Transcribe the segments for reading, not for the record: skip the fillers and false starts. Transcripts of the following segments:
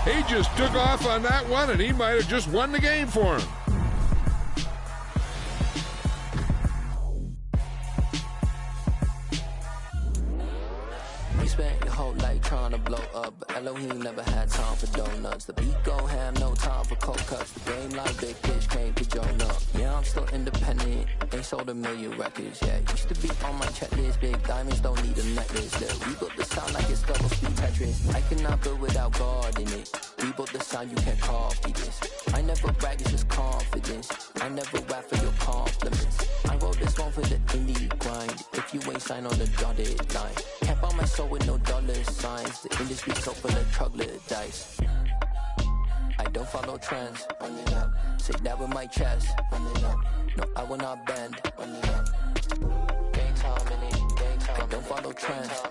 He just took off on that one, and he might have just won the game for him. You spent your whole life trying to blow up, but Elohim never had time for donuts. The beat go ham, no time for cold cuts. The game like big fish came to join up. Yeah, I'm still independent, ain't sold a million records yet. Used to be on my checklist, big diamonds don't need a necklace. Look, we built the sound like it's double speed Tetris. I cannot build without God in it. We built the sound, you can't copy this. I never brag, it's just confidence. I never rap for your compliments. I wrote this one for the indie grind. If you ain't signed on the dotted line, can't buy my soul with no dollar signs. The industry so full of troglodytes. I don't follow trends. Say that with my chest. No, I will not bend. Gang time in it. I don't follow trends.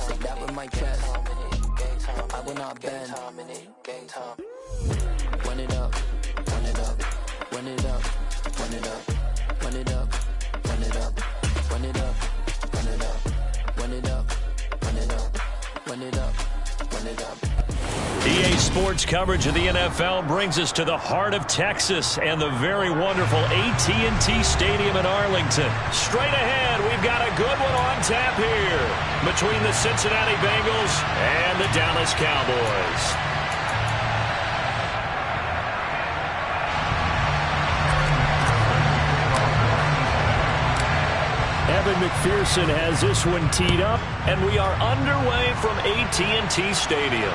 Say that with my chest. I will not bend. Run it up, run it up, run it up, run it up, run it up, run it up, run it up, run it up, run it up, run it up, run it up, run it up. EA Sports coverage of the NFL brings us to the heart of Texas and the very wonderful AT&T Stadium in Arlington. Straight ahead, we've got a good one on tap here between the Cincinnati Bengals and the Dallas Cowboys. Evan McPherson has this one teed up, and we are underway from AT&T Stadium.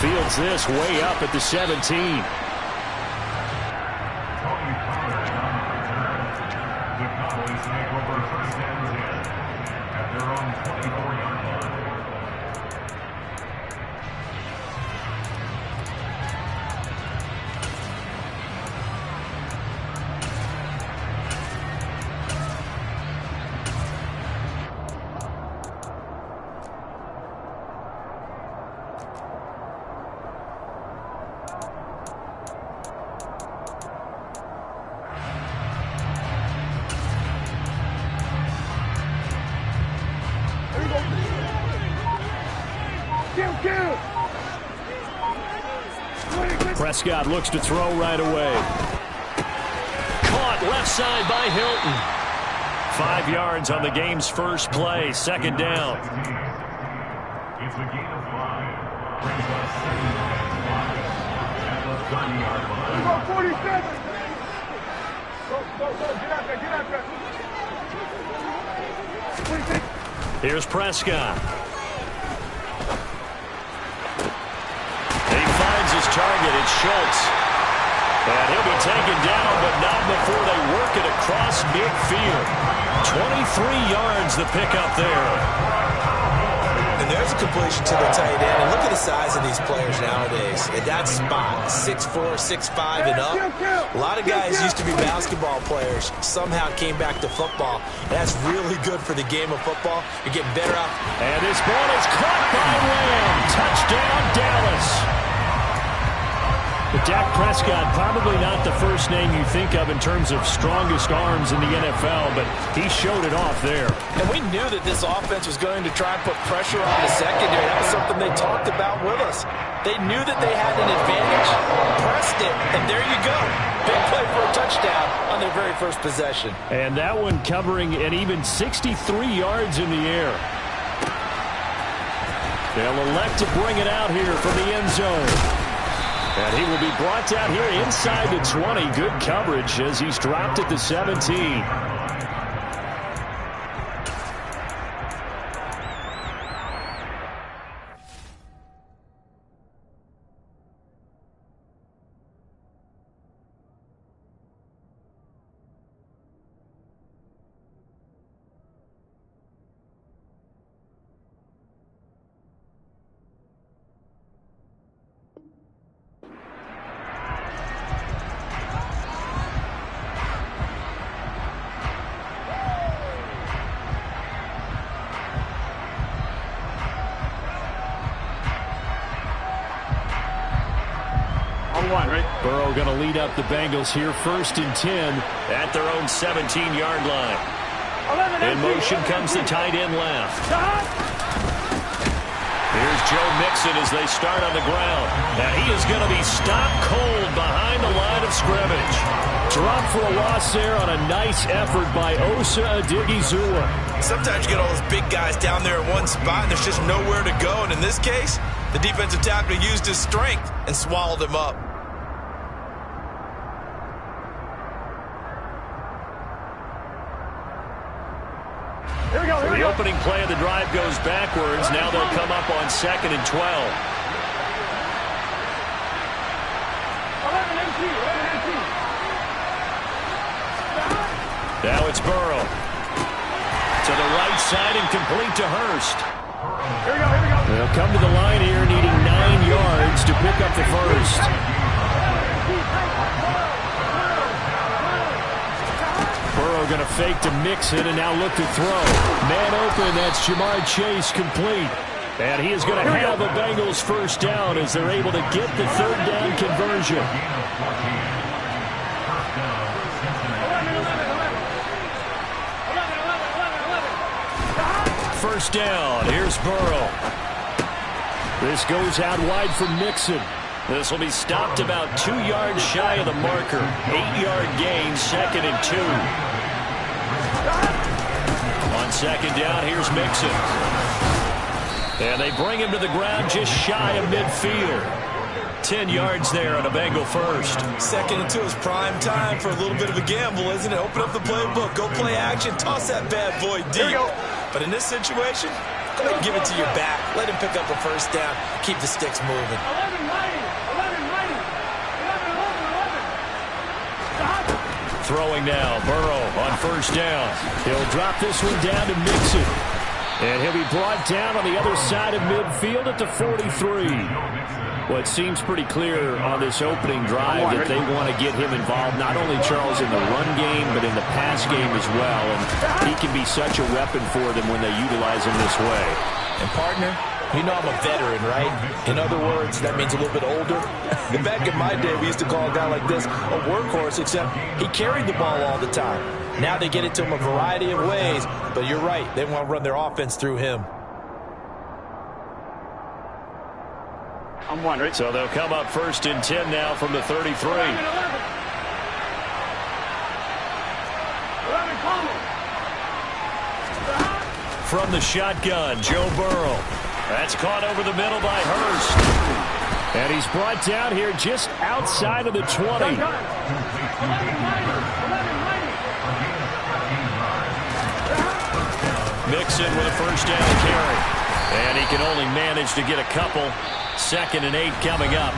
Fields this way up at the 17. Prescott looks to throw right away. Caught left side by Hilton. 5 yards on the game's first play. Second down. It's a gain of 5. Brings us second down and 5 at the 30-yard line. Go 47. Go. Get out there. Here's Prescott. His target, it's Schultz. And he'll be taken down, but not before they work it across midfield. 23 yards the pickup there. And there's a completion to the tight end. And look at the size of these players nowadays. At that spot, 6'4", 6'5", and up. A lot of guys used to be basketball players, somehow came back to football. And that's really good for the game of football. You're getting better out. And this ball is caught by Lamb. Touchdown, Dallas. But Dak Prescott, probably not the first name you think of in terms of strongest arms in the NFL, but he showed it off there. And we knew that this offense was going to try and put pressure on the secondary. That was something they talked about with us. They knew that they had an advantage, pressed it, and there you go. Big play for a touchdown on their very first possession. And that one covering an even 63 yards in the air. They'll elect to bring it out here from the end zone. And he will be brought down here inside the 20. Good coverage as he's dropped at the 17. Burrow going to lead up the Bengals here, 1st and 10 at their own 17-yard line. In motion comes the tight end left. Here's Joe Mixon as they start on the ground. Now he is going to be stopped cold behind the line of scrimmage. Drop for a loss there on a nice effort by Osa Odighizuwa. Sometimes you get all those big guys down there in one spot and there's just nowhere to go. And in this case, the defensive tackle used his strength and swallowed him up. So the opening play of the drive goes backwards. Now they'll come up on 2nd and 12. Now it's Burrow. To the right side and complete to Hurst. They'll come to the line here needing 9 yards to pick up the first. Burrow going to fake to Mixon and now look to throw. Man open, that's Jamar Chase complete. And he is going to have a Bengals first down as they're able to get the 3rd down conversion. First down, here's Burrow. This goes out wide for Mixon. This will be stopped about 2 yards shy of the marker. 8-yard gain, 2nd and 2. On 2nd down, here's Mixon. And they bring him to the ground just shy of midfield. 10 yards there on a Bengal first. 2nd and 2 is prime time for a little bit of a gamble, isn't it? Open up the playbook, go play action, toss that bad boy deep. But in this situation, go ahead and give it to your back. Let him pick up a first down. Keep the sticks moving. Throwing now, Burrow on first down. He'll drop this one down to Mixon. And he'll be brought down on the other side of midfield at the 43. Well, it seems pretty clear on this opening drive that they want to get him involved, not only, Charles, in the run game, but in the pass game as well. And he can be such a weapon for them when they utilize him this way. And, partner, you know I'm a veteran, right? In other words, that means a little bit older. And back in my day, we used to call a guy like this a workhorse, except he carried the ball all the time. Now they get it to him a variety of ways, but you're right. They want to run their offense through him. I'm wondering. So they'll come up 1st and 10 now from the 33. From the shotgun, Joe Burrow. That's caught over the middle by Hurst. And he's brought down here just outside of the 20. Mixon with a first down carry. And he can only manage to get a couple. 2nd and 8 coming up.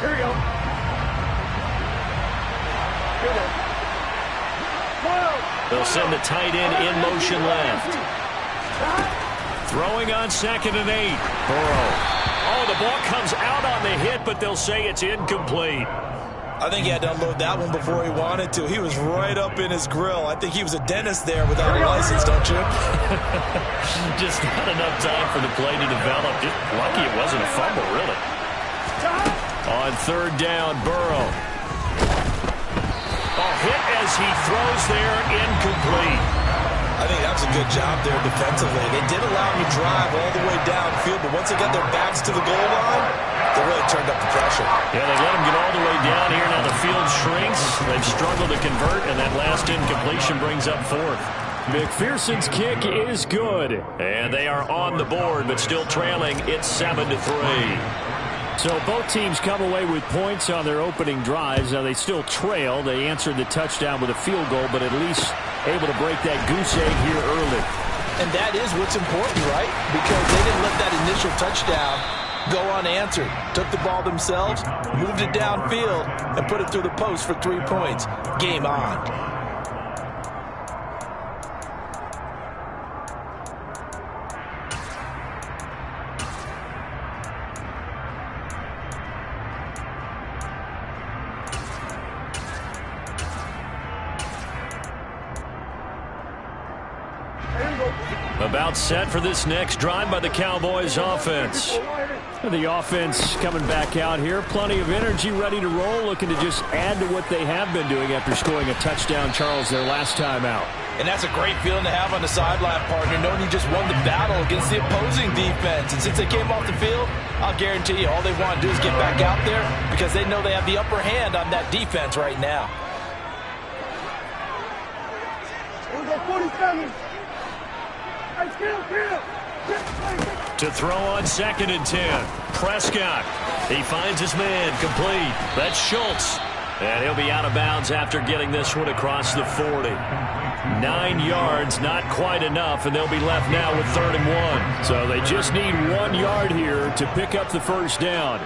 Here we go. They'll send the tight end in motion left. Throwing on 2nd and 8. Burrow. Oh, the ball comes out on the hit, but they'll say it's incomplete. I think he had to unload that one before he wanted to. He was right up in his grill. I think he was a dentist there without a license, don't you? Just not enough time for the play to develop. Just lucky it wasn't a fumble, really. On 3rd down, Burrow. Oh, hit as he throws there, incomplete. I think that was a good job there defensively. They did allow him to drive all the way downfield, but once they got their backs to the goal line, they really turned up the pressure. Yeah, they let him get all the way down here. Now the field shrinks. They've struggled to convert, and that last incompletion brings up 4th. McPherson's kick is good. And they are on the board, but still trailing. It's 7-3. So both teams come away with points on their opening drives. Now they still trail. They answered the touchdown with a field goal, but at least able to break that goose egg here early. And that is what's important, right? Because they didn't let that initial touchdown go unanswered. Took the ball themselves, moved it downfield, and put it through the post for 3 points. Game on. About set for this next drive by the Cowboys offense. The offense coming back out here. Plenty of energy, ready to roll, looking to just add to what they have been doing after scoring a touchdown, Charles, their last time out. And that's a great feeling to have on the sideline, partner, knowing you just won the battle against the opposing defense. And since they came off the field, I'll guarantee you all they want to do is get back out there because they know they have the upper hand on that defense right now. Here we go, 47. To throw on 2nd and 10. Prescott. He finds his man complete. That's Schultz. And he'll be out of bounds after getting this one across the 40. 9 yards, not quite enough, and they'll be left now with 3rd and 1. So they just need 1 yard here to pick up the first down.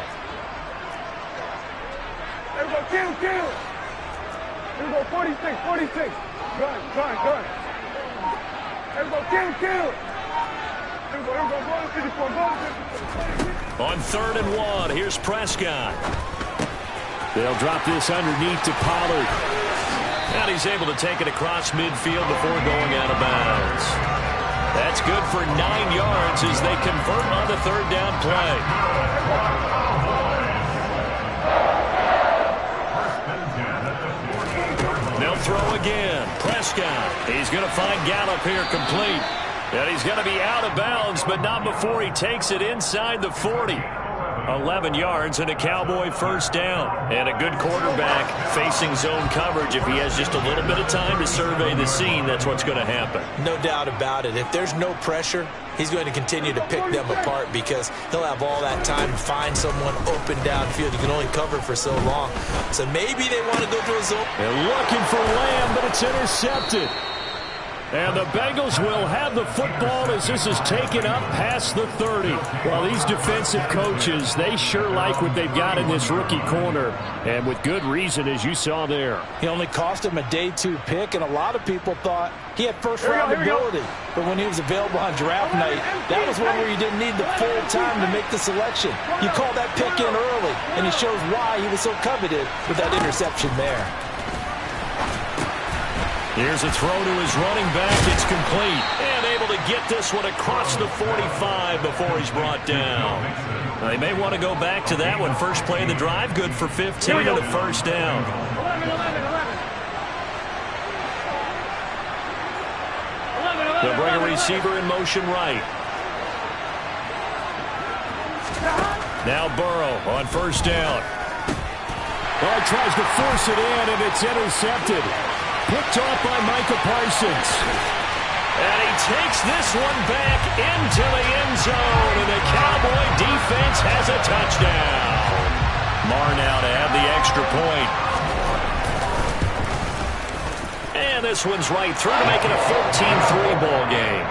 Here we go, kill. Here we go, 46. Gun. Here we go, kill. Here we go, go to 54. On 3rd and 1, here's Prescott. They'll drop this underneath to Pollard. And he's able to take it across midfield before going out of bounds. That's good for 9 yards as they convert on the 3rd down play. They'll throw again. Prescott. He's going to find Gallup here complete. And he's going to be out of bounds, but not before he takes it inside the 40. 11 yards and a Cowboy first down. And a good quarterback facing zone coverage. If he has just a little bit of time to survey the scene, that's what's going to happen. No doubt about it. If there's no pressure, he's going to continue to pick them apart because he'll have all that time to find someone open downfield. You can only cover for so long. So maybe they want to go to a zone. They're looking for Lamb, but it's intercepted. And the Bengals will have the football as this is taken up past the 30. Well, these defensive coaches, they sure like what they've got in this rookie corner. And with good reason, as you saw there. He only cost him a day 2 pick, and a lot of people thought he had first-round ability. But when he was available on draft night, that was one where you didn't need the full time to make the selection. You call that pick in early, and he shows why he was so coveted with that interception there. Here's a throw to his running back. It's complete. And able to get this one across the 45 before he's brought down. They may want to go back to that one. First play of the drive, good for 15 and a first down. 11. They'll bring a receiver in motion right. Now Burrow on first down. Well, he tries to force it in, and it's intercepted. Picked off by Micah Parsons. And he takes this one back into the end zone, and the Cowboy defense has a touchdown. Marr now to have the extra point. And this one's right through to make it a 14-3 ball game.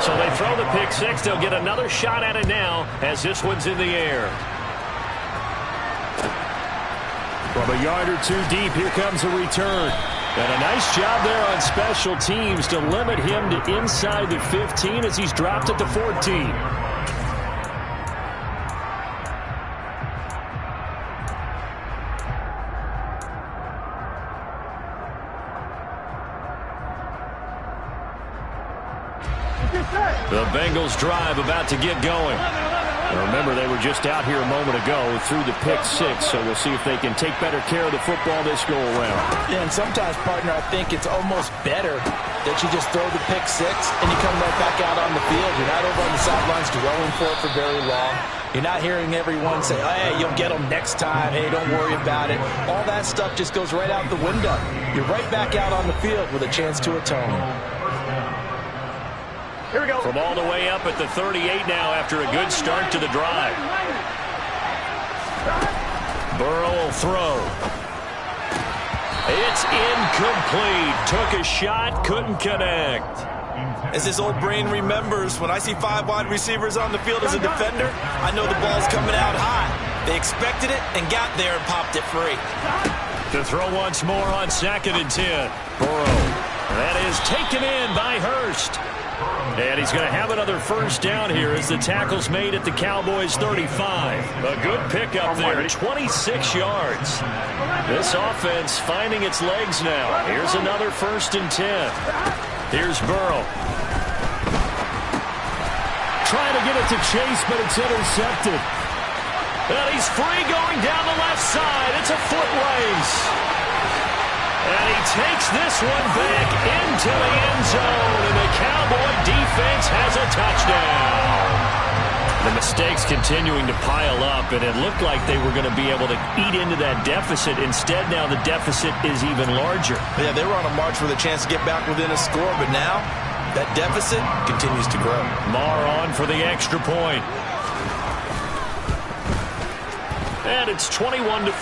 So they throw the pick six. They'll get another shot at it now as this one's in the air. From a yard or 2 deep, here comes a return. And a nice job there on special teams to limit him to inside the 15 as he's dropped at the 14. The Bengals drive about to get going. Now remember, they were just out here a moment ago through the pick six, so we'll see if they can take better care of the football this go around. Yeah, and sometimes, partner, I think it's almost better that you just throw the pick six and you come right back out on the field. You're not over on the sidelines dwelling for it for very long. You're not hearing everyone say, hey, you'll get them next time. Hey, don't worry about it. All that stuff just goes right out the window. You're right back out on the field with a chance to atone. Here we go. From all the way up at the 38 now after a good start to the drive. Burrow will throw. It's incomplete. Took a shot, couldn't connect. As his old brain remembers, when I see 5 wide receivers on the field as a defender, I know the ball's coming out high. They expected it and got there and popped it free. To throw once more on 2nd and 10. Burrow. That is is taken in by Hurst. And he's going to have another first down here as the tackle's made at the Cowboys' 35. A good pickup there, 26 yards. This offense finding its legs now. Here's another 1st and 10. Here's Burrow. Trying to get it to Chase, but it's intercepted. And he's free going down the left side. It's a foot race. And he takes this one back into the end zone, and the Cowboy defense has a touchdown. The mistakes continuing to pile up, and it looked like they were going to be able to eat into that deficit. Instead, now the deficit is even larger. Yeah, they were on a march with a chance to get back within a score, but now that deficit continues to grow. Marr on for the extra point. And it's 21-3.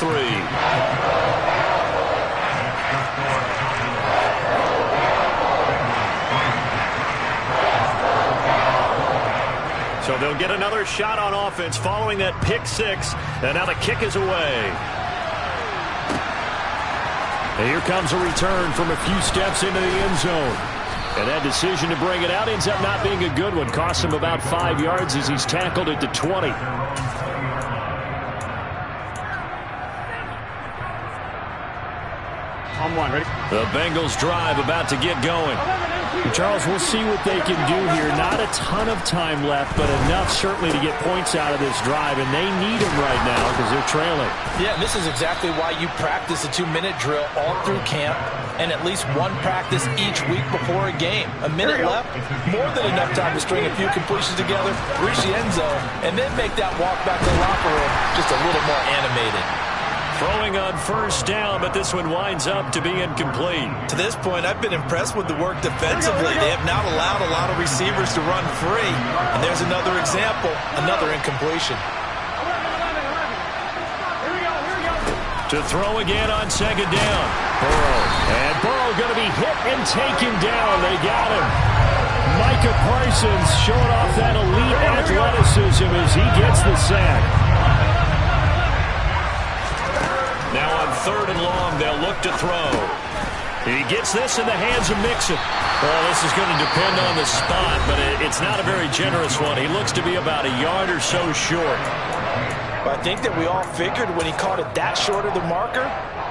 So they'll get another shot on offense following that pick six. And now the kick is away. And here comes a return from a few steps into the end zone. And that decision to bring it out ends up not being a good one. Costs him about 5 yards as he's tackled at the 20. On one, ready? The Bengals drive about to get going. Charles, we'll see what they can do here. Not a ton of time left, but enough certainly to get points out of this drive, and they need them right now because they're trailing. Yeah, and this is exactly why you practice a 2-minute drill all through camp and at least one practice each week before a game. A minute left, more than enough time to string a few completions together, reach the end zone, and then make that walk back to the locker room just a little more animated. Throwing on first down, but this one winds up to be incomplete. To this point, I've been impressed with the work defensively. They have not allowed a lot of receivers to run free. And there's another example, another incompletion. To throw again on second down. Burrow. And Burrow going to be hit and taken down. They got him. Micah Parsons showing off that elite athleticism as he gets the sack. Now on 3rd and long, they'll look to throw. He gets this in the hands of Mixon. Well, this is going to depend on the spot, but it's not a very generous one. He looks to be about a yard or so short. I think that we all figured when he caught it that short of the marker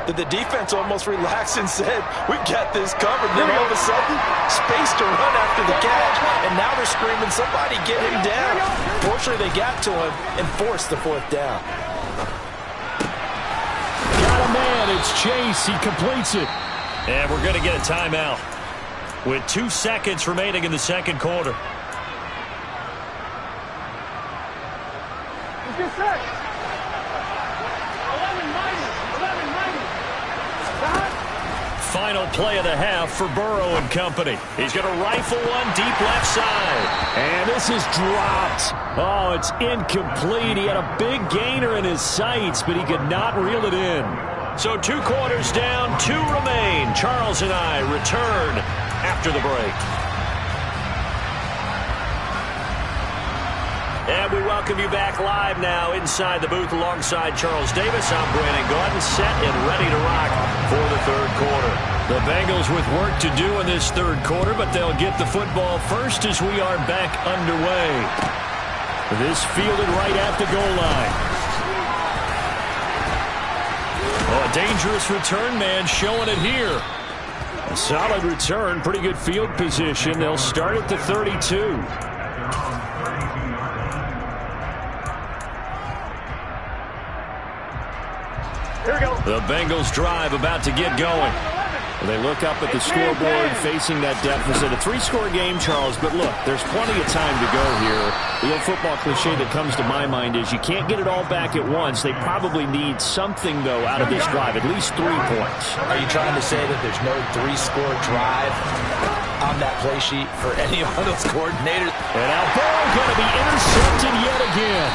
that the defense almost relaxed and said, we've got this covered. Then all of a sudden, space to run after the catch, and now they're screaming, somebody get him down. Fortunately, they got to him and forced the 4th down. Got a man, it's Chase, he completes it. And we're going to get a timeout with 2 seconds remaining in the second quarter. Let's get set. 11 minus. Final play of the half for Burrow and company. He's going to rifle one deep left side. And this is dropped. Oh, it's incomplete. He had a big gainer in his sights, but he could not reel it in. So 2 quarters down, 2 remain. Charles and I return after the break. And we welcome you back live now inside the booth alongside Charles Davis. I'm Brandon Gordon, set and ready to rock for the 3rd quarter. The Bengals with work to do in this 3rd quarter, but they'll get the football first as we are back underway. This fielded right at the goal line. Oh, a dangerous return man showing it here. A solid return, pretty good field position. They'll start at the 32. The Bengals drive about to get going. They look up at the scoreboard facing that deficit. A 3-score game, Charles, but look, there's plenty of time to go here. The old football cliche that comes to my mind is you can't get it all back at once. They probably need something, though, out of this drive, at least 3 points. Are you trying to say that there's no 3-score drive on that play sheet for any one of those coordinators? And now Burrow going to be intercepted yet again.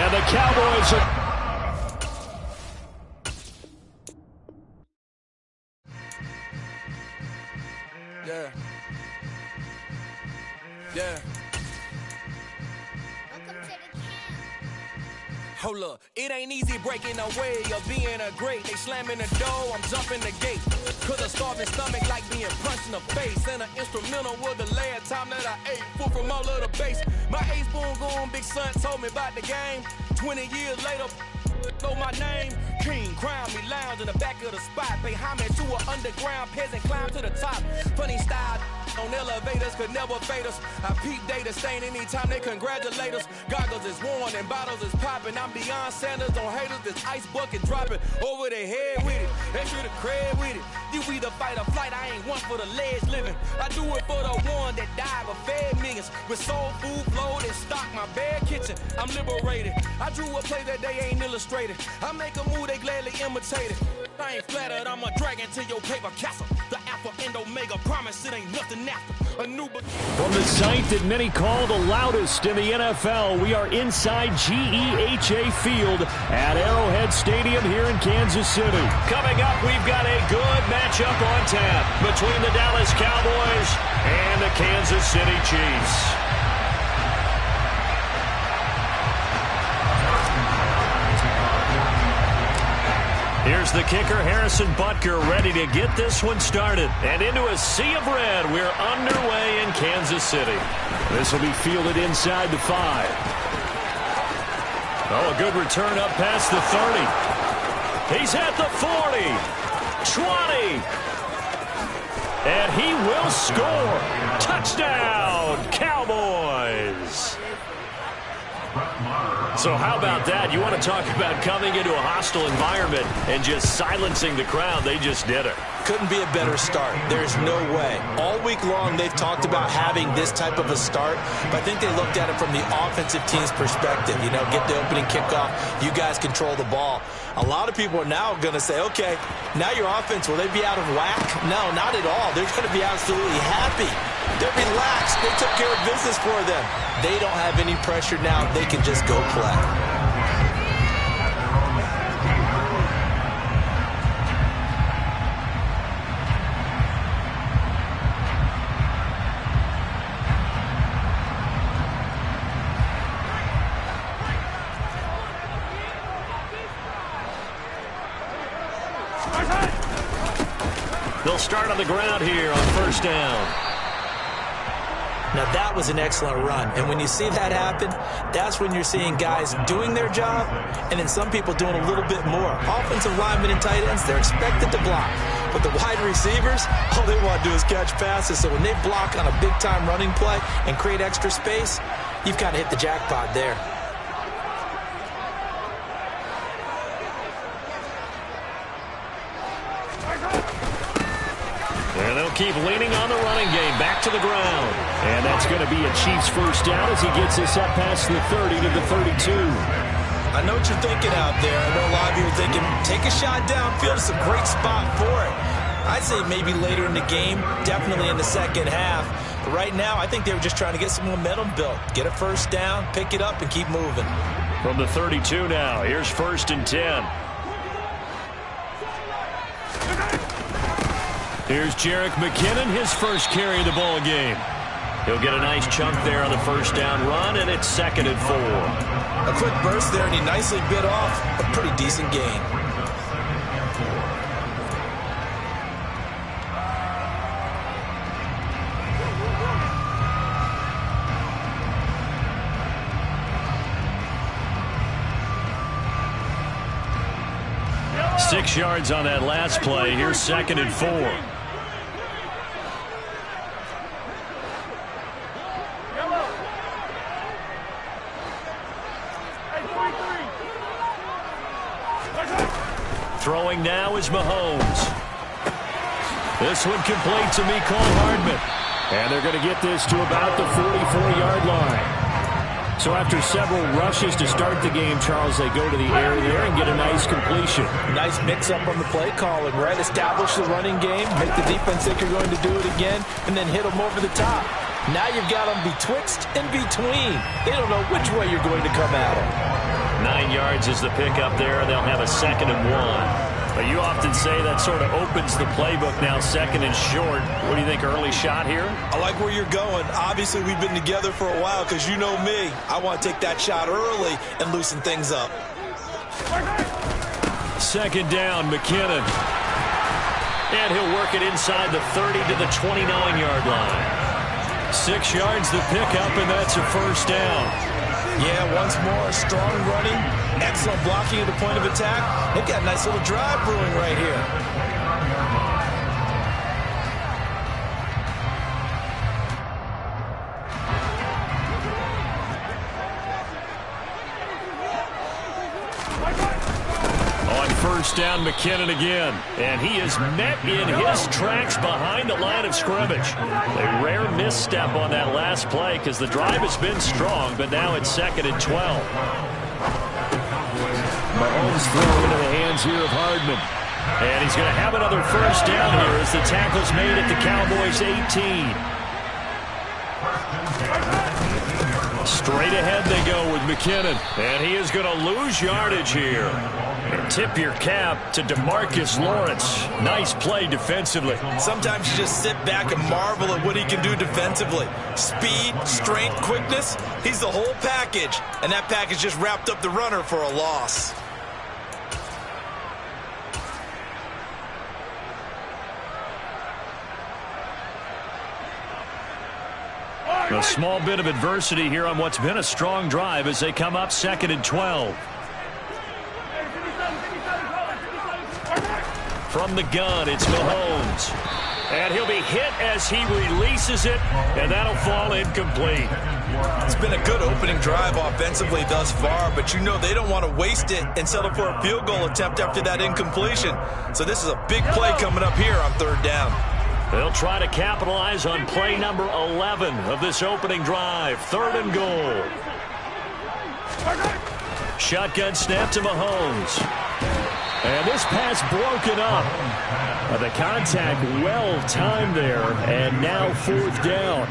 And the Cowboys are... Hold up, it ain't easy breaking away of being a great. They slamming the door, I'm jumping the gate. Cause a starving stomach like being punched in the face. And an instrumental was the last time that I ate. Food from all of the base. My ace boom goon, big son told me about the game. 20 years later, know my name. King, crown me, lounge in the back of the spot. Pay homage to an underground peasant, climb to the top. Funny style on elevators could never fade us. I peep data stain anytime they congratulate us. Goggles is worn and bottles is popping. I'm beyond Sanders on haters. This ice bucket dropping over their head with it. They should have cred with it. You either fight or flight. I ain't one for the ledge living. I do it for the one that died but fed millions. With soul food flowed and stocked my bare kitchen. I'm liberated. I drew a play that they ain't illustrated. I make a move they gladly imitate it. I ain't flattered. I'm a dragon to your paper castle. The Alpha and Omega promise it ain't nothing after. A new From the site that many call the loudest in the NFL, we are inside GEHA Field at Arrowhead Stadium here in Kansas City. Coming up, we've got a good matchup on tap between the Dallas Cowboys and the Kansas City Chiefs. Here's the kicker, Harrison Butker, ready to get this one started. And into a sea of red, we're underway in Kansas City. This will be fielded inside the 5. Oh, a good return up past the 30. He's at the 40. 20. And he will score. Touchdown, Cowboys. So how about that? You want to talk about coming into a hostile environment and just silencing the crowd. They just did it. Couldn't be a better start. There's no way. All week long, they've talked about having this type of a start, but I think they looked at it from the offensive team's perspective. You know, get the opening kickoff. You guys control the ball. A lot of people are now going to say, okay, now your offense, will they be out of whack? No, not at all. They're going to be absolutely happy. They're relaxed. They took care of business for them. They don't have any pressure now. They can just go play. They'll start on the ground here on first down. Now, that was an excellent run. And when you see that happen, that's when you're seeing guys doing their job and then some people doing a little bit more. Offensive linemen and tight ends, they're expected to block. But the wide receivers, all they want to do is catch passes. So when they block on a big-time running play and create extra space, you've kind of hit the jackpot there. And they'll keep leaning on the running game. Back to the ground. And that's going to be a Chiefs first down as he gets this up past the 30 to the 32. I know what you're thinking out there. I know a lot of you are thinking, take a shot downfield. It's a great spot for it. I'd say maybe later in the game, definitely in the second half. But right now, I think they were just trying to get some momentum built. Get a first down, pick it up, and keep moving. From the 32 now, here's first and 10. Here's Jerick McKinnon, his first carry of the ball game. He'll get a nice chunk there on the first down run, and it's second and 4. A quick burst there, and he nicely bit off a pretty decent gain. Yeah. 6 yards on that last play. Here's second and 4. Throwing now is Mahomes. This one complete to Mecole Hardman. And they're going to get this to about the 44-yard line. So after several rushes to start the game, Charles, they go to the air there and get a nice completion. Nice mix-up on the play calling, right? Establish the running game, make the defense think you're going to do it again, and then hit them over the top. Now you've got them betwixt and between. They don't know which way you're going to come at them. 9 yards is the pickup there. They'll have a second and 1. But you often say that sort of opens the playbook now, second and short. What do you think, early shot here? I like where you're going. Obviously, we've been together for a while because you know me. I want to take that shot early and loosen things up. Second down, McKinnon. And he'll work it inside the 30 to the 29-yard line. 6 yards the pickup, and that's a first down. Yeah, once more, strong running, excellent blocking at the point of attack. They've got a nice little drive brewing right here. First down, McKinnon again. And he is met in his tracks behind the line of scrimmage. A rare misstep on that last play because the drive has been strong, but now it's 2nd and 12. Mahomes throw into the hands here of Hardman. And he's going to have another first down here as the tackle's made at the Cowboys' 18. Straight ahead they go with McKinnon. And he is going to lose yardage here. And tip your cap to DeMarcus Lawrence. Nice play defensively. Sometimes you just sit back and marvel at what he can do defensively. Speed, strength, quickness. He's the whole package. And that package just wrapped up the runner for a loss. A small bit of adversity here on what's been a strong drive as they come up 2nd and 12. From the gun, it's Mahomes. And he'll be hit as he releases it, and that'll fall incomplete. It's been a good opening drive offensively thus far, but you know they don't want to waste it and settle for a field goal attempt after that incompletion. So this is a big play coming up here on 3rd down. They'll try to capitalize on play number 11 of this opening drive. 3rd and goal. Shotgun snap to Mahomes. And this pass broken up. The contact well timed there, and now 4th down.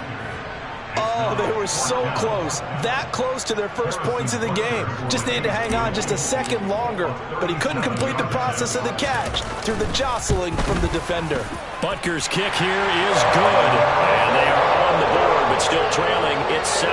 Oh, they were so close. That close to their first points of the game. Just needed to hang on just a second longer, but he couldn't complete the process of the catch through the jostling from the defender. Butker's kick here is good, and they are on the board, but still trailing. It's 7-3.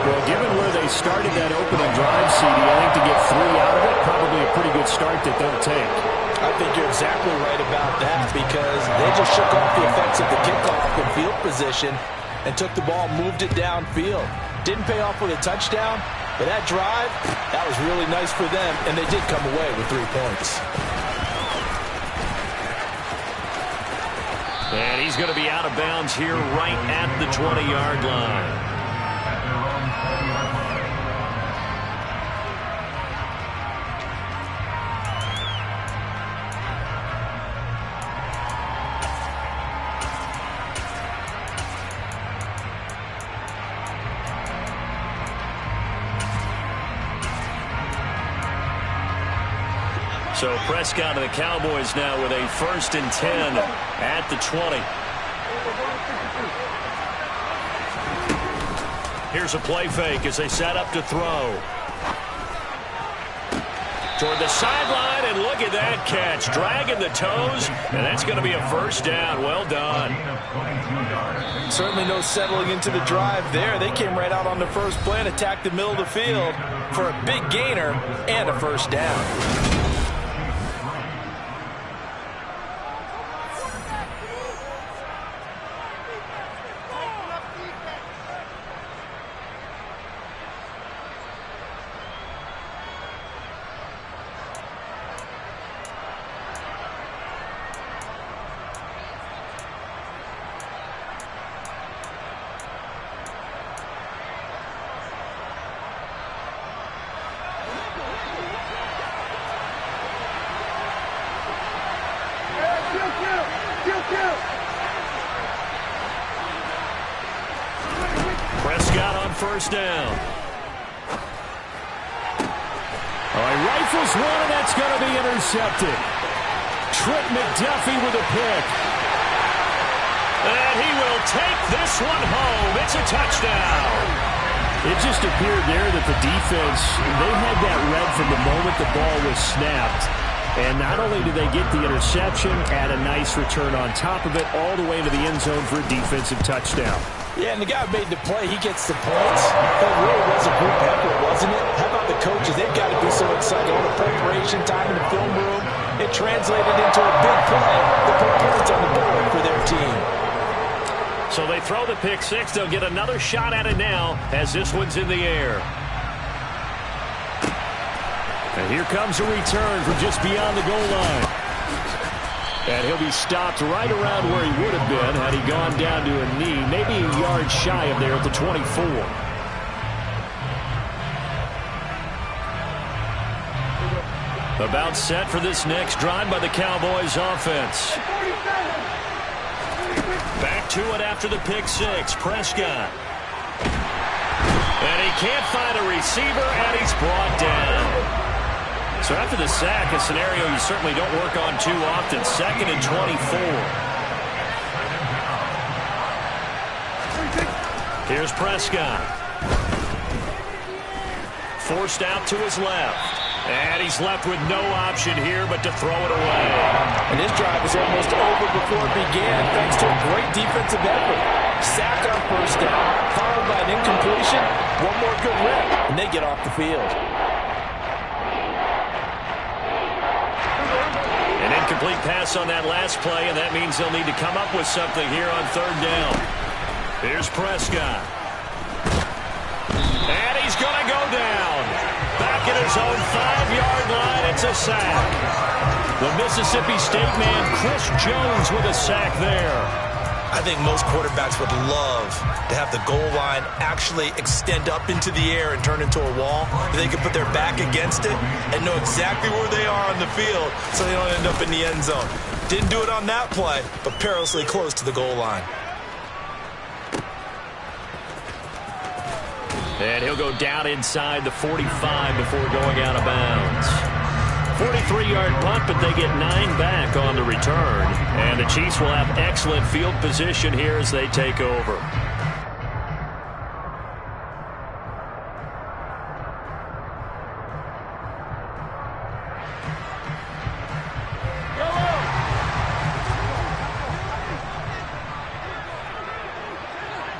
Well, given where they started that opening drive, CD, I think to get 3 out of it, probably a pretty good start that they'll take. I think you're exactly right about that because they just shook off the effects of the kickoff and field position and took the ball, moved it downfield. Didn't pay off with a touchdown, but that drive, that was really nice for them, and they did come away with 3 points. And he's going to be out of bounds here right at the 20-yard line. So Prescott and the Cowboys now with a 1st and 10 at the 20. Here's a play fake as they set up to throw. Toward the sideline, and look at that catch. Dragging the toes, and that's going to be a first down. Well done. Certainly no settling into the drive there. They came right out on the first play and attacked the middle of the field for a big gainer and a first down. Prescott on first down. All right, rifles one, and that's going to be intercepted. Trent McDuffie with a pick. And he will take this one home. It's a touchdown. It just appeared there that the defense, they had that read from the moment the ball was snapped. And not only did they get the interception, add a nice return on top of it, all the way to the end zone for a defensive touchdown. Yeah, and the guy who made the play, he gets the points. That really was a group effort, wasn't it? How about the the coaches, they've got to be so excited. All the preparation, time in the film room, it translated into a big play that put points on the board for their team. So they throw the pick six. They'll get another shot at it now as this one's in the air. And here comes a return from just beyond the goal line. And he'll be stopped right around where he would have been had he gone down to a knee, maybe a yard shy of there at the 24. About set for this next drive by the Cowboys offense. Back to it after the pick six. Prescott. And he can't find a receiver, and he's brought down. So after the sack, a scenario you certainly don't work on too often. 2nd and 24. Here's Prescott. Forced out to his left. And he's left with no option here but to throw it away. And this drive was almost over before it began thanks to a great defensive effort. Sack on first down, followed by an incompletion. One more good rep, and they get off the field. An incomplete pass on that last play, and that means they'll need to come up with something here on 3rd down. Here's Prescott. And he's going to go down. Back at his own 5-yard line, it's a sack. The Mississippi State man, Chris Jones, with a sack there. I think most quarterbacks would love to have the goal line actually extend up into the air and turn into a wall. They can put their back against it and know exactly where they are on the field so they don't end up in the end zone. Didn't do it on that play, but perilously close to the goal line. And he'll go down inside the 45 before going out of bounds. 43-yard punt, but they get 9 back on the return. And the Chiefs will have excellent field position here as they take over.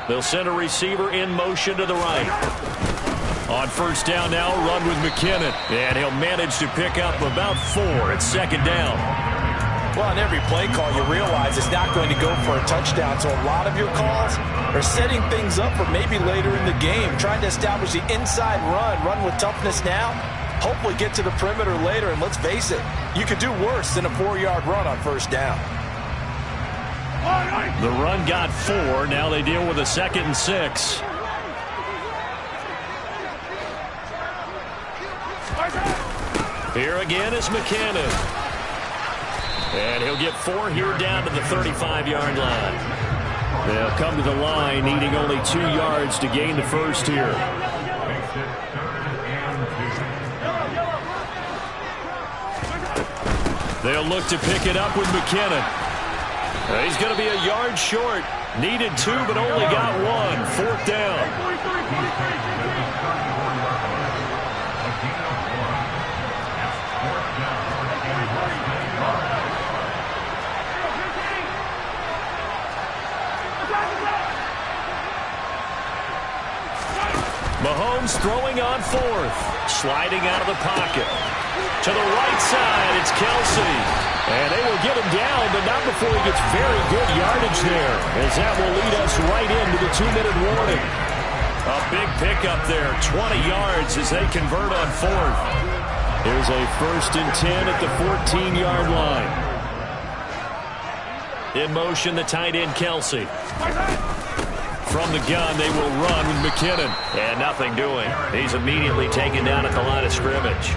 They'll send a receiver in motion to the right. On 1st down now, run with McKinnon. And he'll manage to pick up about 4 at 2nd down. Well, on every play call, you realize it's not going to go for a touchdown. So a lot of your calls are setting things up for maybe later in the game, trying to establish the inside run with toughness now, hopefully get to the perimeter later. And let's face it, you could do worse than a 4-yard run on 1st down. The run got 4. Now they deal with a 2nd and 6. Here again is McKinnon. And he'll get 4 here down to the 35-yard line. They'll come to the line needing only 2 yards to gain the first here. They'll look to pick it up with McKinnon. He's going to be a yard short. Needed 2, but only got 1. 4th down. Mahomes throwing on 4th. Sliding out of the pocket. To the right side, it's Kelsey. And they will get him down, but not before he gets very good yardage there, as that will lead us right into the 2-minute warning. A big pickup there, 20 yards as they convert on 4th. Here's a 1st and 10 at the 14-yard line. In motion, the tight end, Kelsey. From the gun, they will run with McKinnon. And nothing doing. He's immediately taken down at the line of scrimmage.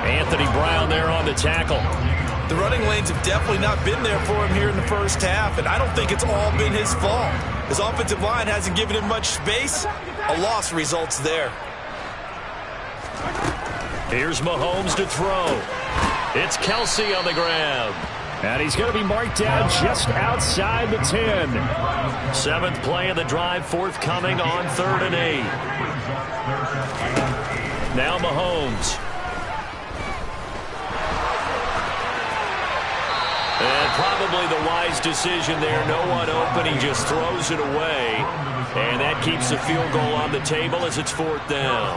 Anthony Brown there on the tackle. The running lanes have definitely not been there for him here in the 1st half, and I don't think it's all been his fault. His offensive line hasn't given him much space. A loss results there. Here's Mahomes to throw. It's Kelsey on the ground. And he's going to be marked down just outside the 10. 7th play of the drive, forthcoming on 3rd and 8. Now Mahomes. And probably the wise decision there. No one open. He just throws it away. And that keeps the field goal on the table as it's 4th down.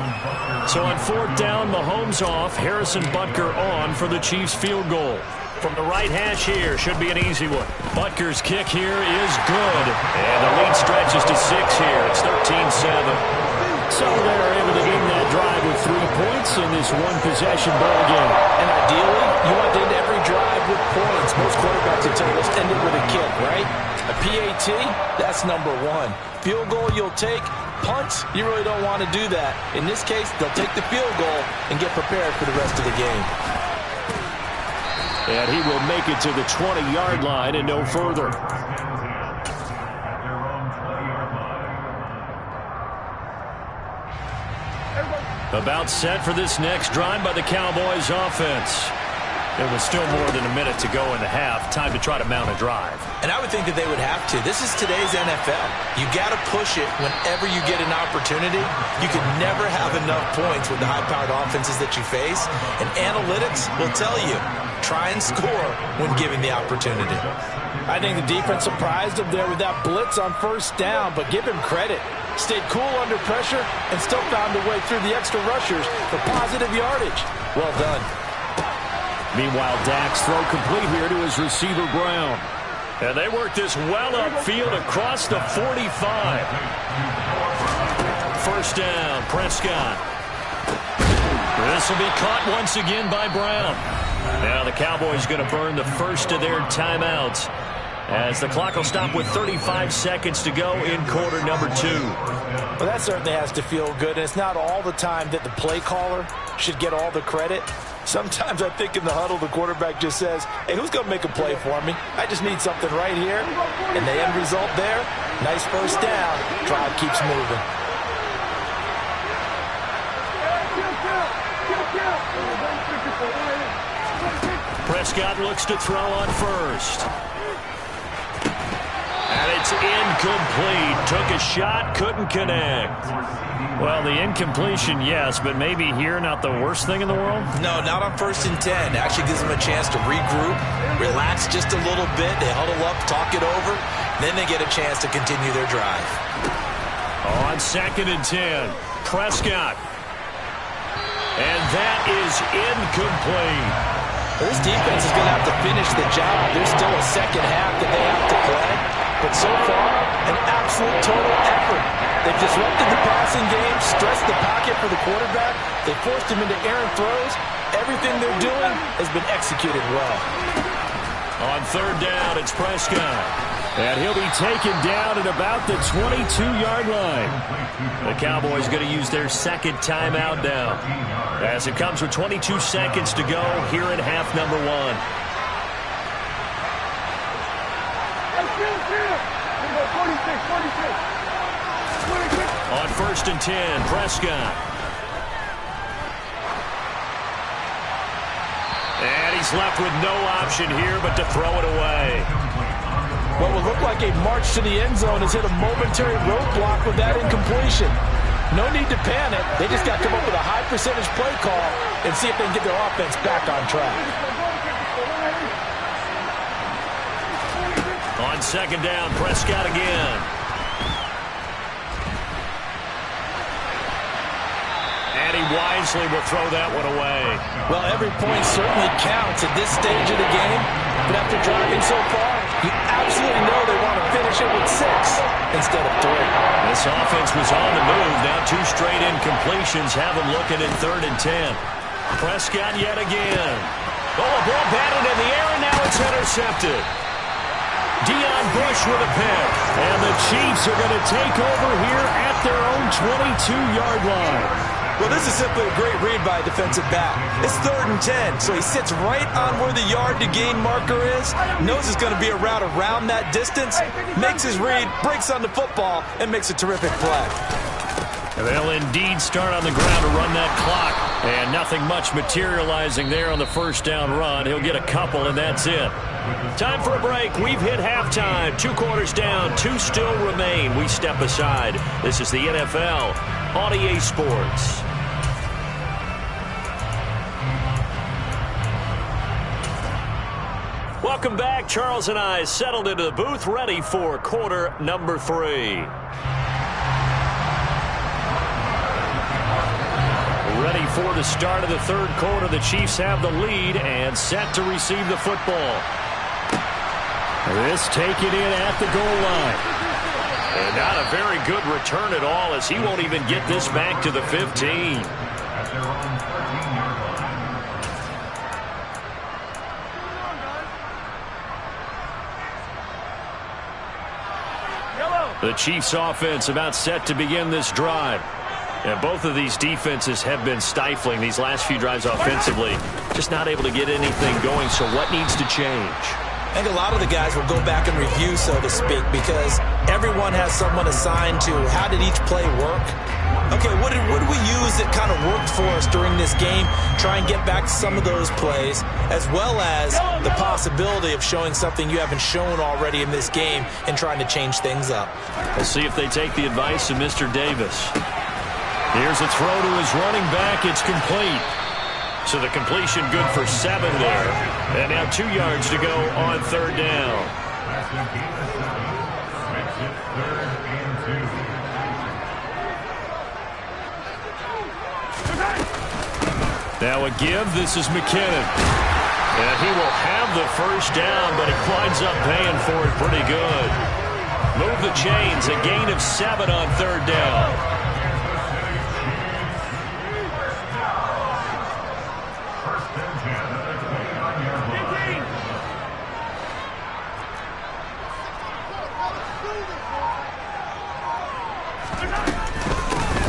So on 4th down, Mahomes off, Harrison Butker on for the Chiefs field goal. From the right hash here, should be an easy one. Butker's kick here is good. And the lead stretches to 6 here. It's 13-7. So they're able to end that drive with 3 points in this one-possession ball game. And ideally, you want to end every drive with points. Most quarterbacks would tell you, let's end it with a kick, right? A PAT, that's number 1. Field goal you'll take. Punts, you really don't want to do that. In this case, they'll take the field goal and get prepared for the rest of the game. And he will make it to the 20-yard line and no further. About set for this next drive by the Cowboys offense. There was still more than a minute to go in the half. Time to try to mount a drive. And I would think that they would have to. This is today's NFL. You got to push it whenever you get an opportunity. You could never have enough points with the high-powered offenses that you face. And analytics will tell you, try and score when given the opportunity. I think the defense surprised him there with that blitz on 1st down, but give him credit. Stayed cool under pressure and still found a way through the extra rushers for positive yardage. Well done. Meanwhile, Dak's throw complete here to his receiver, Brown. And they work this well upfield across the 45. 1st down, Prescott. This will be caught once again by Brown. Now the Cowboys going to burn the first of their timeouts as the clock will stop with 35 seconds to go in quarter number 2. Well, that certainly has to feel good, and it's not all the time that the play caller should get all the credit. Sometimes I think in the huddle, the quarterback just says, hey, who's going to make a play for me? I just need something right here. And the end result there, nice 1st down. Drive keeps moving. Prescott looks to throw on 1st. And it's incomplete. Took a shot, couldn't connect. Well, the incompletion, yes, but maybe here not the worst thing in the world? No, not on 1st and 10. Actually gives them a chance to regroup, relax just a little bit. They huddle up, talk it over. Then they get a chance to continue their drive. On 2nd and 10, Prescott. And that is incomplete. This defense is going to have to finish the job. There's still a second half that they have to play. But so far, an absolute total effort. They've disrupted the passing game, stressed the pocket for the quarterback. They forced him into errant throws. Everything they're doing has been executed well. On 3rd down, it's Prescott. And he'll be taken down at about the 22-yard line. The Cowboys going to use their 2nd timeout now, as it comes with 22 seconds to go here in half number 1. On 1st and 10, Prescott. And he's left with no option here but to throw it away. What will look like a march to the end zone has hit a momentary roadblock with that incompletion. No need to panic. They just got to come up with a high percentage play call and see if they can get their offense back on track. On 2nd down, Prescott again. And he wisely will throw that one away. Well, every point certainly counts at this stage of the game. But after driving so far, you absolutely know they want to finish it with 6 instead of 3. This offense was on the move. Now 2 straight incompletions have them looking at 3rd and 10. Prescott yet again. Oh, a ball batted in the air, and now it's intercepted. Deion Bush with a pick. And the Chiefs are going to take over here at their own 22-yard line. Well, this is simply a great read by a defensive back. It's 3rd and 10, so he sits right on where the yard-to-gain marker is, knows it's going to be a route around that distance, makes his read, breaks on the football, and makes a terrific play. They'll indeed start on the ground to run that clock. And nothing much materializing there on the 1st down run. He'll get a couple, and that's it. Time for a break. We've hit halftime. 2 quarters down. 2 still remain. We step aside. This is the NFL on EA Sports. Welcome back. Charles and I settled into the booth, ready for quarter number 3. ready for the start of the third quarter. The Chiefs have the lead and set to receive the football. This taken in at the goal line. And not a very good return at all, as he won't even get this back to the 15. At their own 13-yard line. The Chiefs offense about set to begin this drive. And both of these defenses have been stifling these last few drives offensively. Just not able to get anything going, so what needs to change? I think a lot of the guys will go back and review, so to speak, because everyone has someone assigned to how did each play work. Okay, what did we use that kind of worked for us during this game? Try and get back to some of those plays, as well as the possibility of showing something you haven't shown already in this game and trying to change things up. We'll see if they take the advice of Mr. Davis. Here's a throw to his running back. It's complete. So the completion good for 7 there. And now 2 yards to go on third down. That's a gain of 7. Makes it 3rd and 2. Now a give. This is McKinnon. And he will have the first down, but he winds up paying for it pretty good. Move the chains. A gain of 7 on third down.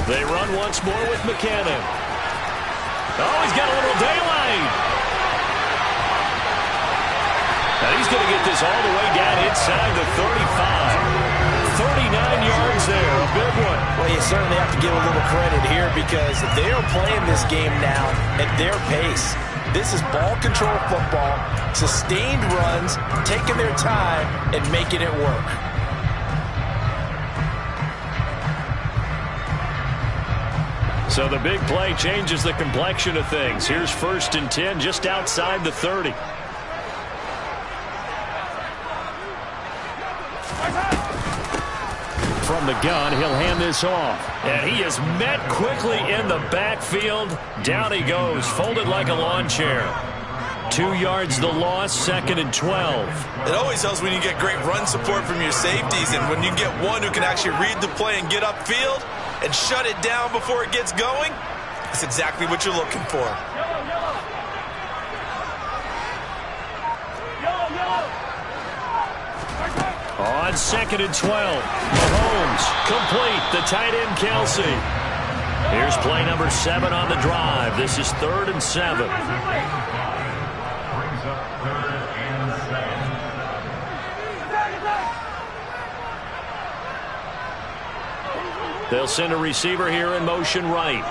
They run once more with McKinnon. Oh, he's got a little daylight. And he's going to get this all the way down inside the 35. 39 yards there, a big one. Well, you certainly have to give a little credit here because they are playing this game now at their pace. This is ball control football, sustained runs, taking their time, and making it work. So the big play changes the complexion of things. Here's 1st and 10 just outside the 30. From the gun, he'll hand this off. And he is met quickly in the backfield. Down he goes, folded like a lawn chair. 2 yards the loss, 2nd and 12. It always helps when you get great run support from your safeties, and when you get one who can actually read the play and get upfield and shut it down before it gets going, that's exactly what you're looking for. On 2nd and 12, Mahomes complete, the tight end Kelsey. Here's play number 7 on the drive. This is 3rd and 7. Brings up 3rd and 7. They'll send a receiver here in motion right.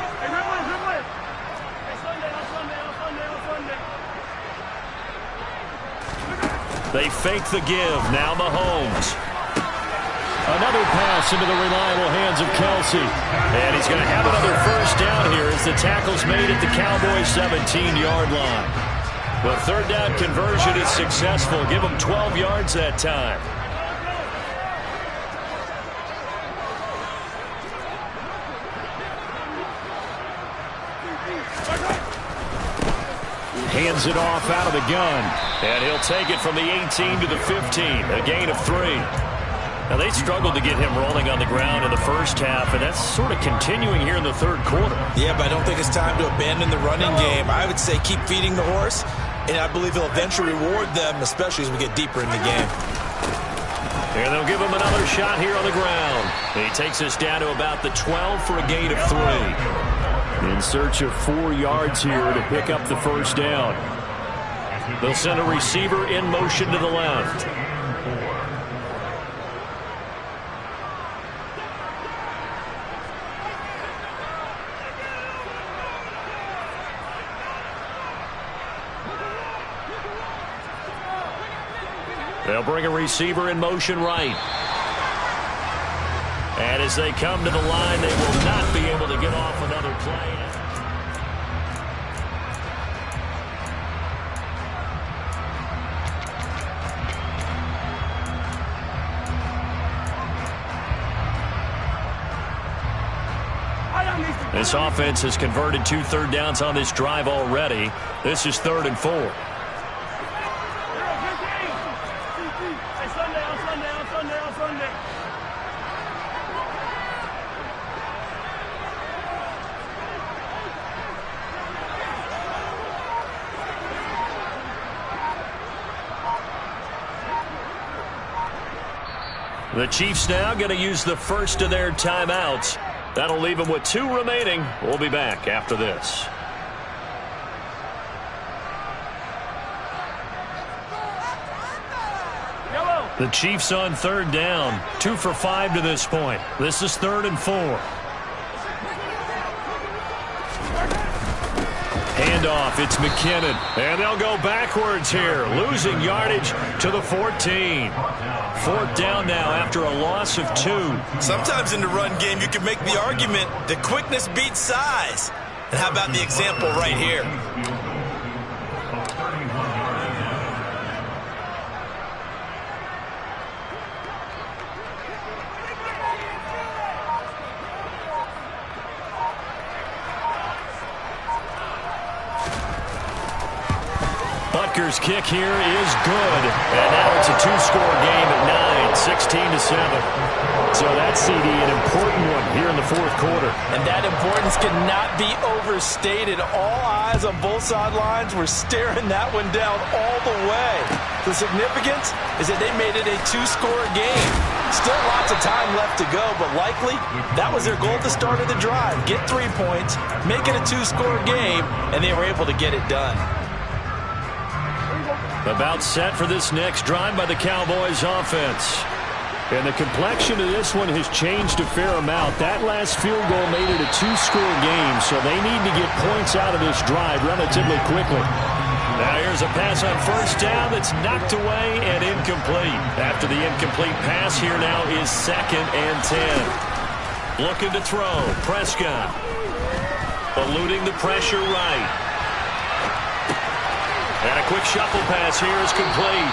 They fake the give. Now Mahomes. Another pass into the reliable hands of Kelsey. And he's going to have another first down here as the tackle's made at the Cowboys' 17-yard line. The third down conversion is successful. Give them 12 yards that time. Hands it off out of the gun. And he'll take it from the 18 to the 15. A gain of 3. Now, they struggled to get him rolling on the ground in the first half, and that's sort of continuing here in the third quarter. Yeah, but I don't think it's time to abandon the running game. I would say keep feeding the horse, and I believe he'll eventually reward them, especially as we get deeper in the game. And they'll give him another shot here on the ground. He takes us down to about the 12 for a gain of 3. In search of 4 yards here to pick up the first down. They'll send a receiver in motion to the left. They'll bring a receiver in motion right. And as they come to the line, they will not be able to get off another play. I don't need to This offense has converted 2 third downs on this drive already. This is 3rd and 4. The Chiefs now going to use the first of their timeouts. That'll leave them with 2 remaining. We'll be back after this. The Chiefs on 3rd down. 2 for 5 to this point. This is 3rd and 4. Handoff, it's McKinnon. And they'll go backwards here, losing yardage to the 14. 4th down now after a loss of 2. Sometimes in the run game, you can make the argument that quickness beats size. And how about the example right here? Butker's kick here is good. And now it's a 2-score game at 9, 16-7. So that CD, an important one here in the 4th quarter. And that importance cannot be overstated. All eyes on both sidelines were staring that one down all the way. The significance is that they made it a 2-score game. Still lots of time left to go, but likely that was their goal at the start of the drive. Get 3 points, make it a 2-score game, and they were able to get it done. About set for this next drive by the Cowboys offense. And the complexion of this one has changed a fair amount. That last field goal made it a 2-score game, so they need to get points out of this drive relatively quickly. Now here's a pass on 1st down that's knocked away and incomplete. After the incomplete pass, here now is 2nd and 10. Looking to throw, Prescott. Eluding the pressure right. And a quick shuffle pass here is complete.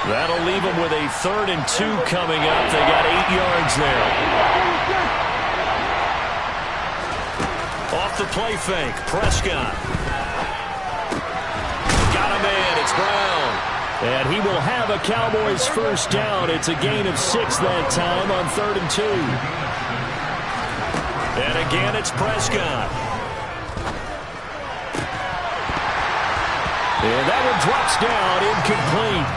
That'll leave them with a 3rd and 2 coming up. They got 8 yards there. Off the play fake, Prescott. Got a man, it's Brown. And he will have a Cowboys 1st down. It's a gain of 6 that time on 3rd and 2. And again, it's Prescott. And that one drops down, incomplete.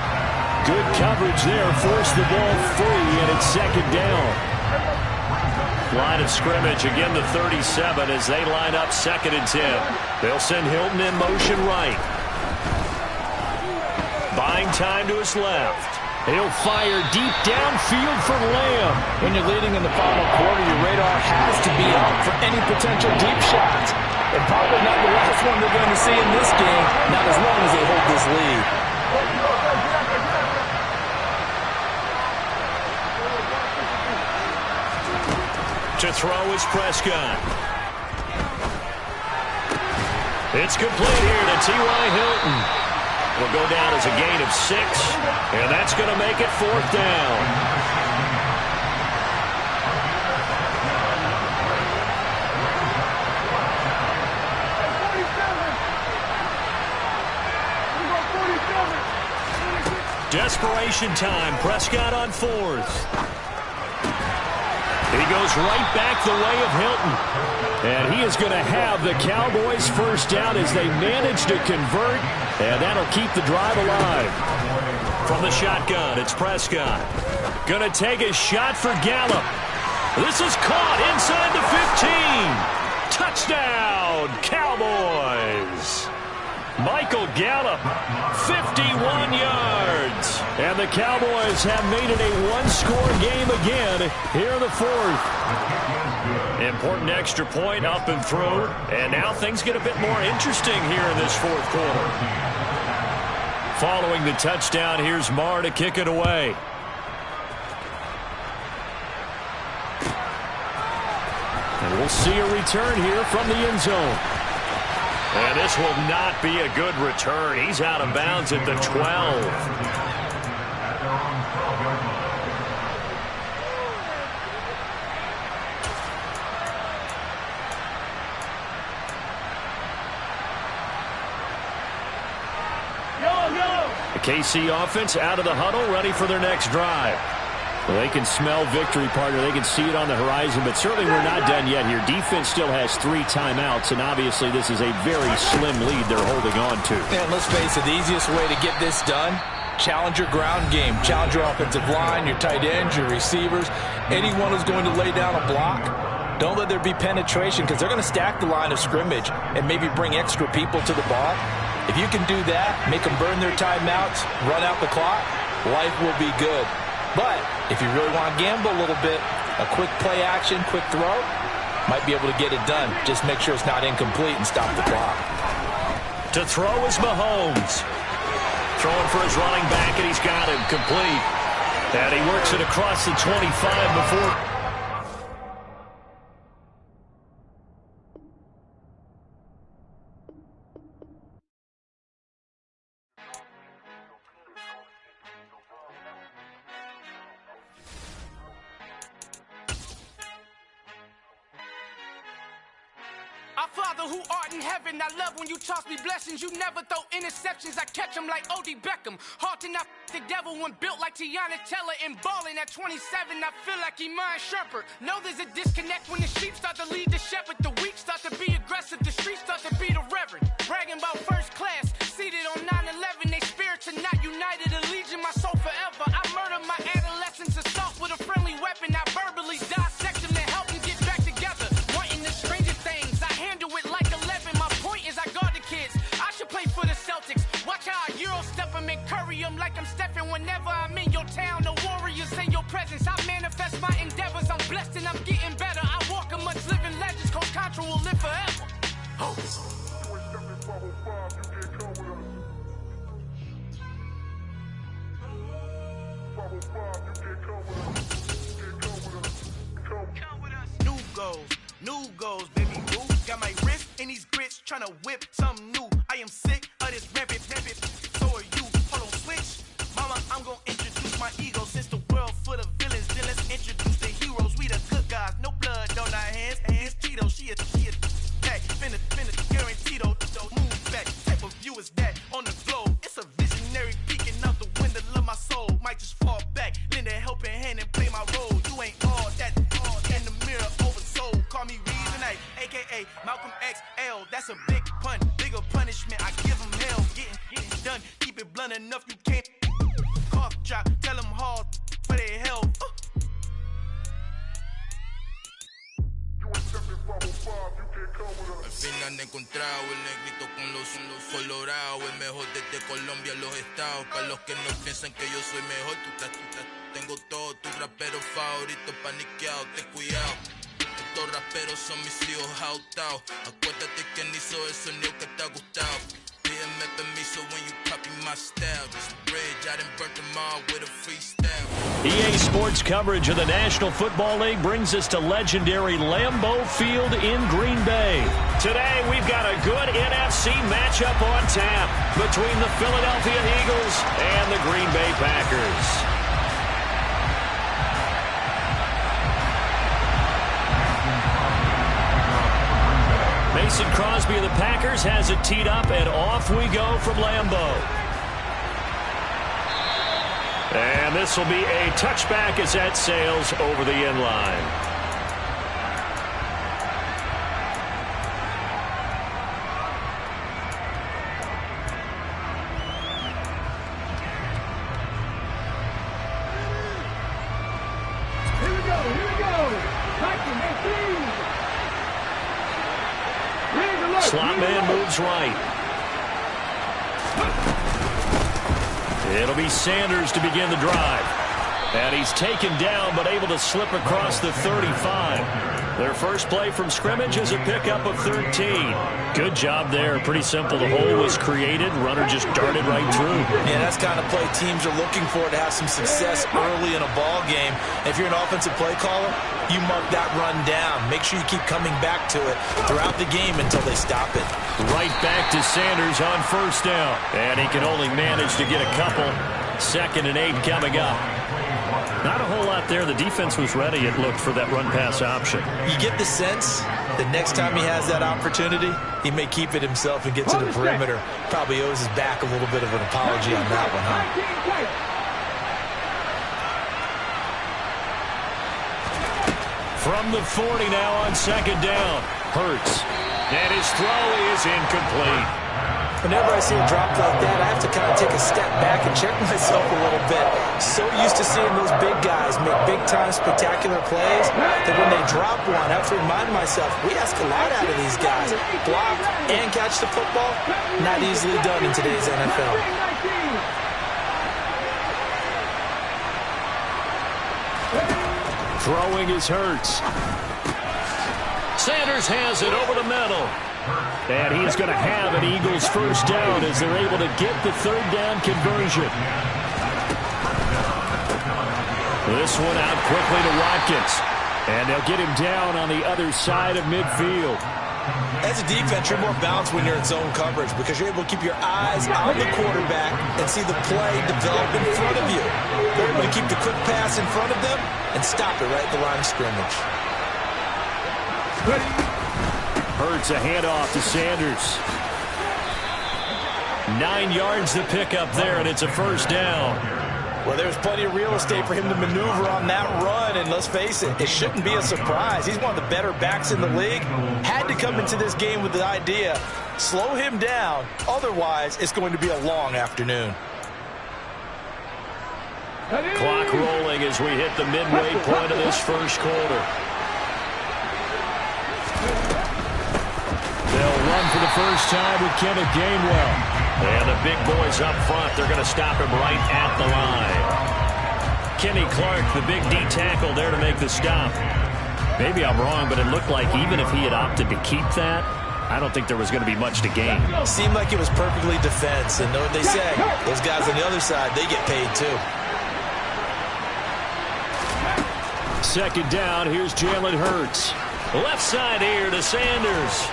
Good coverage there, forced the ball free, and it's 2nd down. Line of scrimmage, again the 37 as they line up 2nd and 10. They'll send Hilton in motion right. Buying time to his left. He'll fire deep downfield for Lamb. When you're leading in the final quarter, your radar has to be up for any potential deep shots. And probably not the last one they're going to see in this game, not as long as they hold this lead. To throw is Prescott. It's complete here to T.Y. Hilton. Will go down as a gain of 6, and that's going to make it 4th down. Desperation time. Prescott on 4th. He goes right back the way of Hilton. And he is going to have the Cowboys 1st down as they manage to convert. And that'll keep the drive alive. From the shotgun, it's Prescott. Going to take a shot for Gallup. This is caught inside the 15. Touchdown, Cowboys. Michael Gallup, 51 yards. And the Cowboys have made it a 1-score game again here in the 4th. Important extra point up and through. And now things get a bit more interesting here in this 4th quarter. Following the touchdown, here's Marr to kick it away. And we'll see a return here from the end zone. And this will not be a good return. He's out of bounds at the 12. The KC offense out of the huddle, ready for their next drive. Well, they can smell victory, partner. They can see it on the horizon, but certainly we're not done yet here. Defense still has 3 timeouts, and obviously this is a very slim lead they're holding on to. And let's face it, the easiest way to get this done, challenge your ground game. Challenge your offensive line, your tight ends, your receivers, anyone who's going to lay down a block. Don't let there be penetration because they're going to stack the line of scrimmage and maybe bring extra people to the ball. If you can do that, make them burn their timeouts, run out the clock, life will be good. But if you really want to gamble a little bit, a quick play action, quick throw, might be able to get it done. Just make sure it's not incomplete and stop the clock. To throw is Mahomes. Throwing for his running back, and he's got him complete. And he works it across the 25 before. Our Father who art in heaven, I love when you toss me blessings. You never throw interceptions, I catch them like O.D. Beckham. Hard to not the devil when built like Tiana Teller and balling at 27. I feel like Iman Shumpert. Know there's a disconnect when the sheep start to lead the shepherd. The weak start to be aggressive, the streets start to be the reverend. Bragging about first class, seated on 9/11. They spirits are not united, a legion, my soul forever. I murdered my adolescence assault with a friendly weapon. I verbally dissect them to help them get back together. Wanting the stranger things, I handle it like 11. My point is I guard the kids. I should play for the Celtics. Watch how I Euro step them and curry them like I'm Stephen. Whenever I'm in your town, the warriors in your presence. I manifest my endeavors. I'm blessed and I'm getting better. I walk amongst living legends. Coach Contra will live forever. Oh. New goals, baby boo. Got my wrist in these grits, tryna whip something new. I am sick of this rampant. So are you. Hold on, switch. Mama, I'm gonna introduce my ego. Since the world full of villains, then let's introduce the heroes. We the good guys, no blood on our hands. Hands Tito, she a back. Finna, guaranteed, move back. Type of view is that on the globe. It's a visionary peeking out the window of my soul. Might just fall back, lend a helping hand and play my role. You ain't all that in the mirror oversold. Call me Reasonite, a.k.a. Malcolm XL. That's a big pun, bigger punishment. I give him hell, getting done. Keep it blunt enough, you can't cough drop. Tell them hard for their health. Al fin han encontrado el negrito con los colorados, el mejor desde Colombia, los estados. Para los que no piensan que yo soy mejor, tengo todo, tus raperos favoritos paniqueados, ten cuidado. Estos raperos son mis hijos adoptados. Acuérdate quién hizo el sonido que te ha gustado. Pídeme permiso when you copy my style. This bridge, I done burnt them all with a freestyle. EA Sports coverage of the National Football League brings us to legendary Lambeau Field in Green Bay. Today, we've got a good NFC matchup on tap between the Philadelphia Eagles and the Green Bay Packers. Mason Crosby of the Packers has it teed up, and off we go from Lambeau. And this will be a touchback as that sails over the end line. Here we go. Slot man moves right. It'll be Sanders to begin the drive. And he's taken down, but able to slip across the 35. Their first play from scrimmage is a pickup of 13. Good job there. Pretty simple. The hole was created. Runner just darted right through. Yeah, that's the kind of play teams are looking for to have some success early in a ball game. If you're an offensive play caller, you mark that run down. Make sure you keep coming back to it throughout the game until they stop it. Right back to Sanders on first down. And he can only manage to get a couple. 2nd and 8 coming up. Not a whole lot out there. The defense was ready, it looked, for that run-pass option. You get the sense that next time he has that opportunity, he may keep it himself and get to the perimeter. Probably owes his back a little bit of an apology on that one, huh? From the 40 now on second down. Hurts. And his throw is incomplete. Whenever I see a drop like that, I have to kind of take a step back and check myself a little bit. So used to seeing those big guys make big-time spectacular plays that when they drop one, I have to remind myself, we ask a lot out of these guys. Block and catch the football, not easily done in today's NFL. Throwing is Hurts. Sanders has it over the middle. And he's going to have an Eagles first down as they're able to get the third down conversion. This one out quickly to Watkins. And they'll get him down on the other side of midfield. As a defense, you're more balanced when you're in zone coverage because you're able to keep your eyes on the quarterback and see the play develop in front of you. You're able to keep the quick pass in front of them and stop it right at the line of scrimmage. Hurts a handoff to Sanders. 9 yards to pick up there, and it's a first down. Well, there's plenty of real estate for him to maneuver on that run, and let's face it, it shouldn't be a surprise. He's one of the better backs in the league. Had to come into this game with the idea, slow him down, otherwise it's going to be a long afternoon. Clock rolling as we hit the midway point of this first quarter. They'll run for the first time with Kenneth Gainwell. And the big boys up front, they're going to stop him right at the line. Kenny Clark, the big D tackle there to make the stop. Maybe I'm wrong, but it looked like even if he had opted to keep that, I don't think there was going to be much to gain. Seemed like it was perfectly defense, and know what they say. Those guys on the other side, they get paid too. Second down, here's Jalen Hurts. Left side here to Sanders.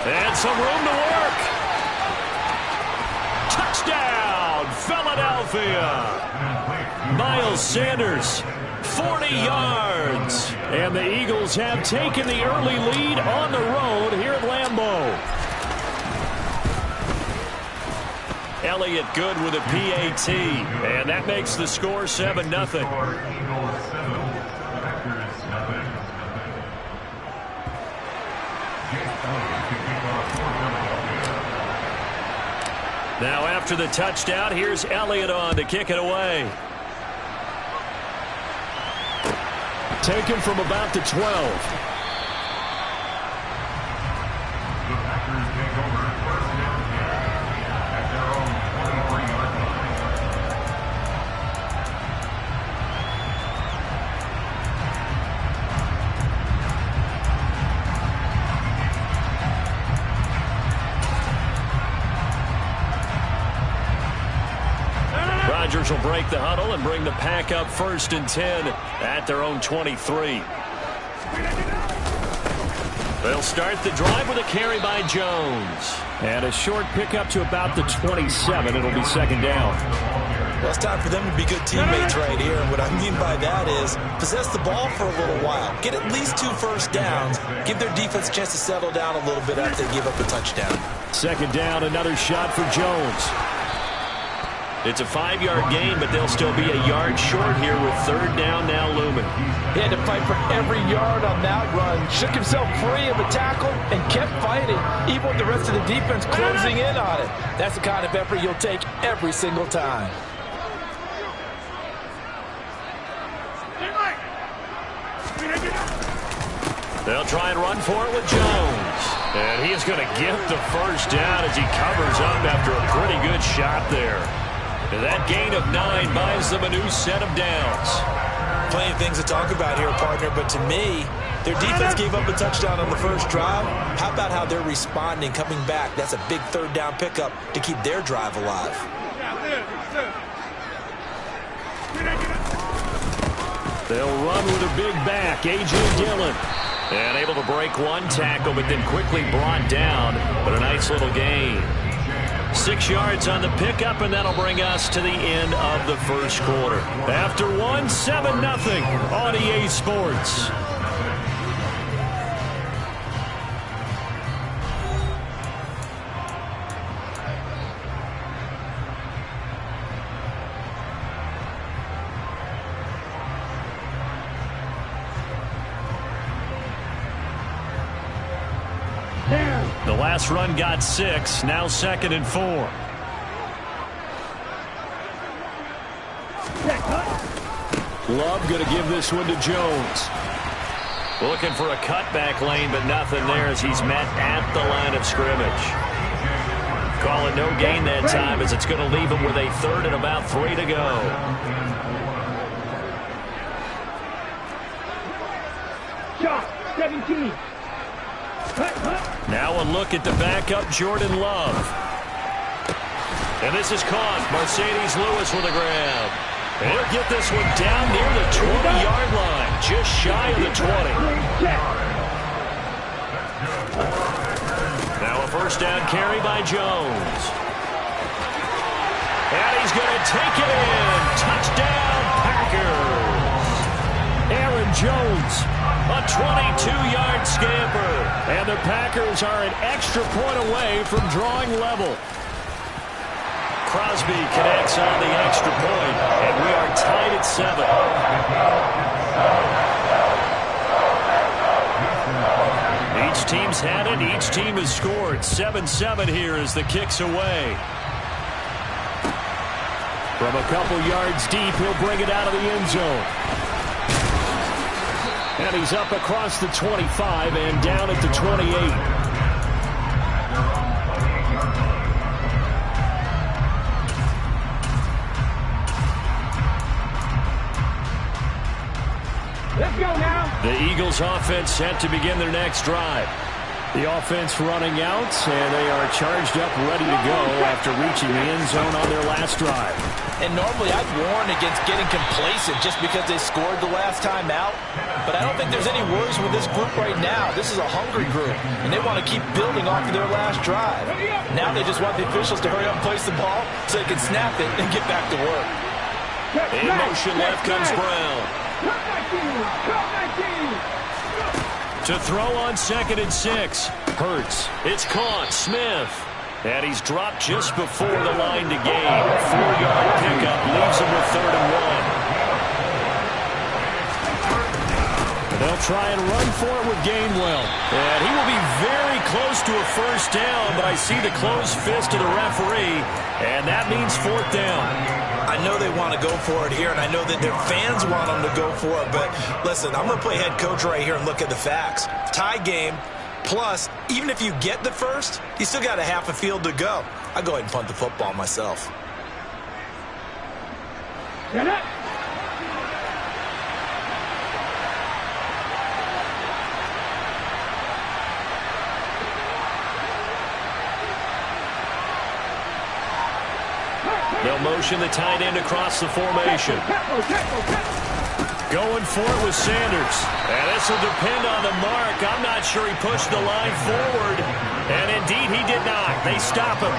And some room to work. Touchdown, Philadelphia. Miles Sanders, 40 yards. And the Eagles have taken the early lead on the road here at Lambeau. Elliott good with a PAT. And that makes the score 7-0. Now after the touchdown, here's Elliott on to kick it away. Taken from about the 12. Rodgers will break the huddle and bring the pack up 1st and 10 at their own 23. They'll start the drive with a carry by Jones. And a short pickup to about the 27. It'll be second down. Well, it's time for them to be good teammates right here. And what I mean by that is possess the ball for a little while. Get at least 2 first downs. Give their defense a chance to settle down a little bit after they give up a touchdown. Second down, another shot for Jones. It's a 5-yard gain, but they'll still be a yard short here with third down now looming. He had to fight for every yard on that run. Shook himself free of a tackle and kept fighting, even with the rest of the defense closing in on it. That's the kind of effort you'll take every single time. They'll try and run for it with Jones. And he is going to get the first down as he covers up after a pretty good shot there. And that gain of 9 buys them a new set of downs. Plenty of things to talk about here, partner, but to me, their defense gave up a touchdown on the first drive. How about how they're responding, coming back? That's a big third down pickup to keep their drive alive. They'll run with a big back, A.J. Dillon. And able to break one tackle, but then quickly brought down. But a nice little gain. 6 yards on the pickup, and that'll bring us to the end of the first quarter. After 1, 7-0 on EA Sports. The last run got 6, now 2nd and 4. Love going to give this one to Jones. Looking for a cutback lane, but nothing there as he's met at the line of scrimmage. Calling no gain that time as it's going to leave him with a 3rd and about 3 to go. Shot, 17. Now a look at the backup, Jordan Love. And this is caught. Mercedes Lewis with a grab. He'll get this one down near the 20-yard line, just shy of the 20. Now a first down carry by Jones. And he's going to take it in. Touchdown, Packers. Aaron Jones, a 22-yard scamper. And the Packers are an extra point away from drawing level. Crosby connects on the extra point, and we are tied at 7. Each team's had it. Each team has scored. 7-7 here as the kick's away. From a couple yards deep, he'll bring it out of the end zone. And he's up across the 25 and down at the 28. Let's go now. The Eagles offense set to begin their next drive. The offense running out, and they are charged up, ready to go after reaching the end zone on their last drive. And normally I'd warn against getting complacent just because they scored the last time out. But I don't think there's any worries with this group right now. This is a hungry group, and they want to keep building off of their last drive. Now they just want the officials to hurry up and place the ball so they can snap it and get back to work. In motion left comes Brown. To throw on 2nd and 6. Hurts. It's caught. Smith. And he's dropped just before the line to gain. 4-yard pickup leaves him with 3rd and 1. They'll try and run for it with Gainwell. And he will be very close to a first down, but I see the closed fist of the referee, and that means 4th down. I know they want to go for it here, and I know that their fans want them to go for it, but listen, I'm going to play head coach right here and look at the facts. Tie game, plus, even if you get the first, you still got a half a field to go. I'll go ahead and punt the football myself. Get it. They'll motion the tight end across the formation. Going for it with Sanders. And this will depend on the mark. I'm not sure he pushed the line forward. And indeed he did not. They stop him.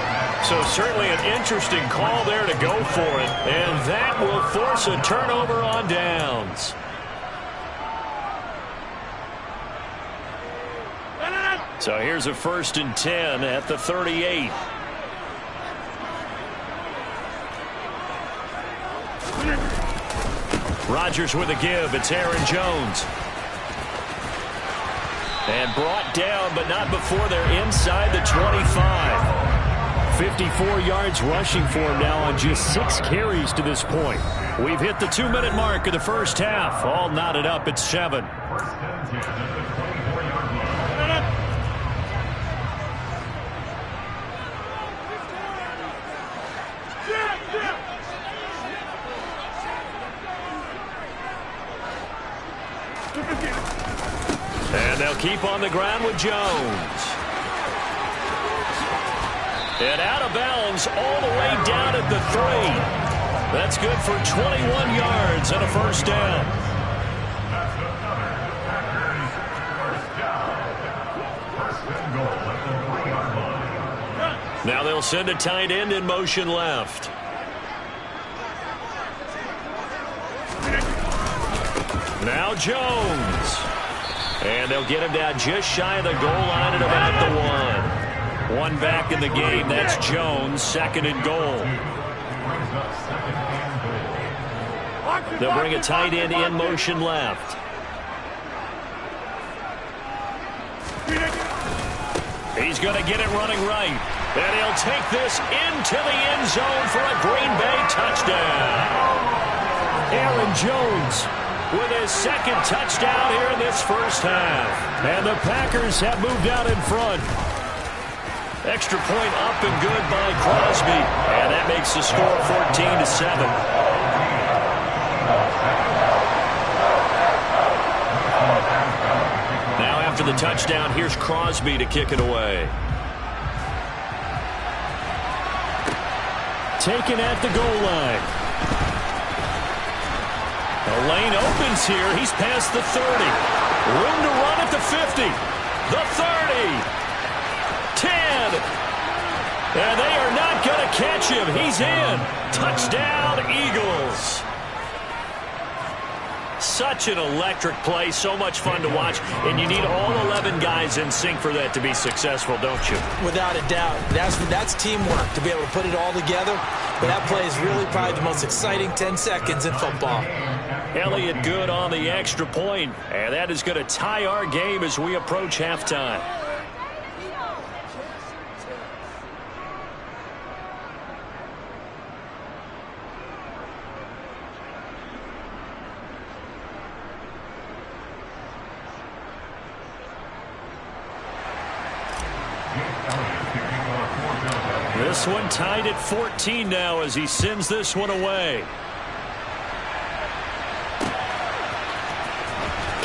So certainly an interesting call there to go for it. And that will force a turnover on downs. So here's a 1st and 10 at the 38. Rodgers with a give. It's Aaron Jones. And brought down, but not before they're inside the 25. 54 yards rushing for him now on just 6 carries to this point. We've hit the 2-minute mark of the first half. All knotted up at 7. And they'll keep on the ground with Jones. And out of bounds all the way down at the 3. That's good for 21 yards and a first down. Now they'll send a tight end in motion left. Now Jones. And they'll get him down just shy of the goal line at about the 1. One back in the game. That's Jones, 2nd and goal. They'll bring a tight end in motion left. He's going to get it running right. And he'll take this into the end zone for a Green Bay touchdown. Aaron Jones with his 2nd touchdown here in this first half. And the Packers have moved out in front. Extra point up and good by Crosby. And that makes the score 14-7. Now after the touchdown, here's Crosby to kick it away. Taken at the goal line. The lane opens here. He's past the 30. Room to run at the 50. The 30. 10. And they are not going to catch him. He's in. Touchdown, Eagles. Such an electric play. So much fun to watch. And you need all 11 guys in sync for that to be successful, don't you? Without a doubt. That's teamwork to be able to put it all together. But that play is really probably the most exciting 10 seconds in football. Elliott good on the extra point. And that is going to tie our game as we approach halftime. This one tied at 14 now as he sends this one away.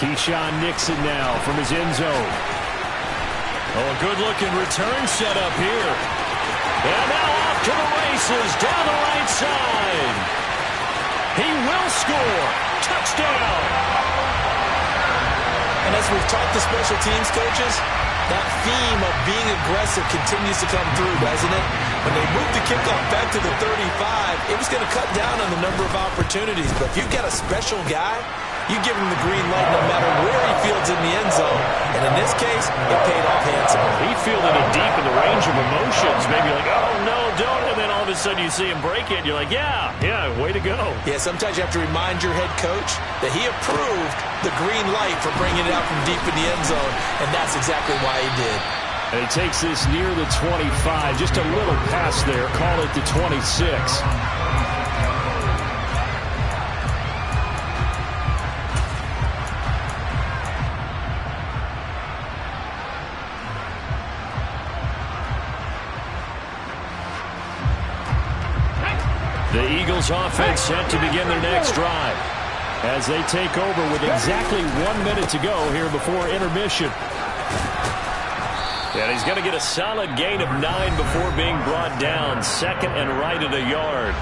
Keyshawn Nixon now from his end zone. Oh, a good-looking return set up here. And now off to the races down the right side. He will score. Touchdown. And as we've taught the special teams coaches, that theme of being aggressive continues to come through, doesn't it? When they moved the kickoff back to the 35, it was going to cut down on the number of opportunities. But if you've got a special guy, you give him the green light no matter where he fields in the end zone. And in this case, it paid off handsomely. He fielded it deep in the range of emotions. Maybe like, oh, no, don't. And then all of a sudden you see him break it. And you're like, yeah, way to go. Yeah, sometimes you have to remind your head coach that he approved the green light for bringing it out from deep in the end zone. And that's exactly why he did. And he takes this near the 25. Just a little pass there. Call it the 26. The Eagles offense set to begin their next drive as they take over with exactly 1 minute to go here before intermission. And he's going to get a solid gain of 9 before being brought down. 2nd and right at a yard.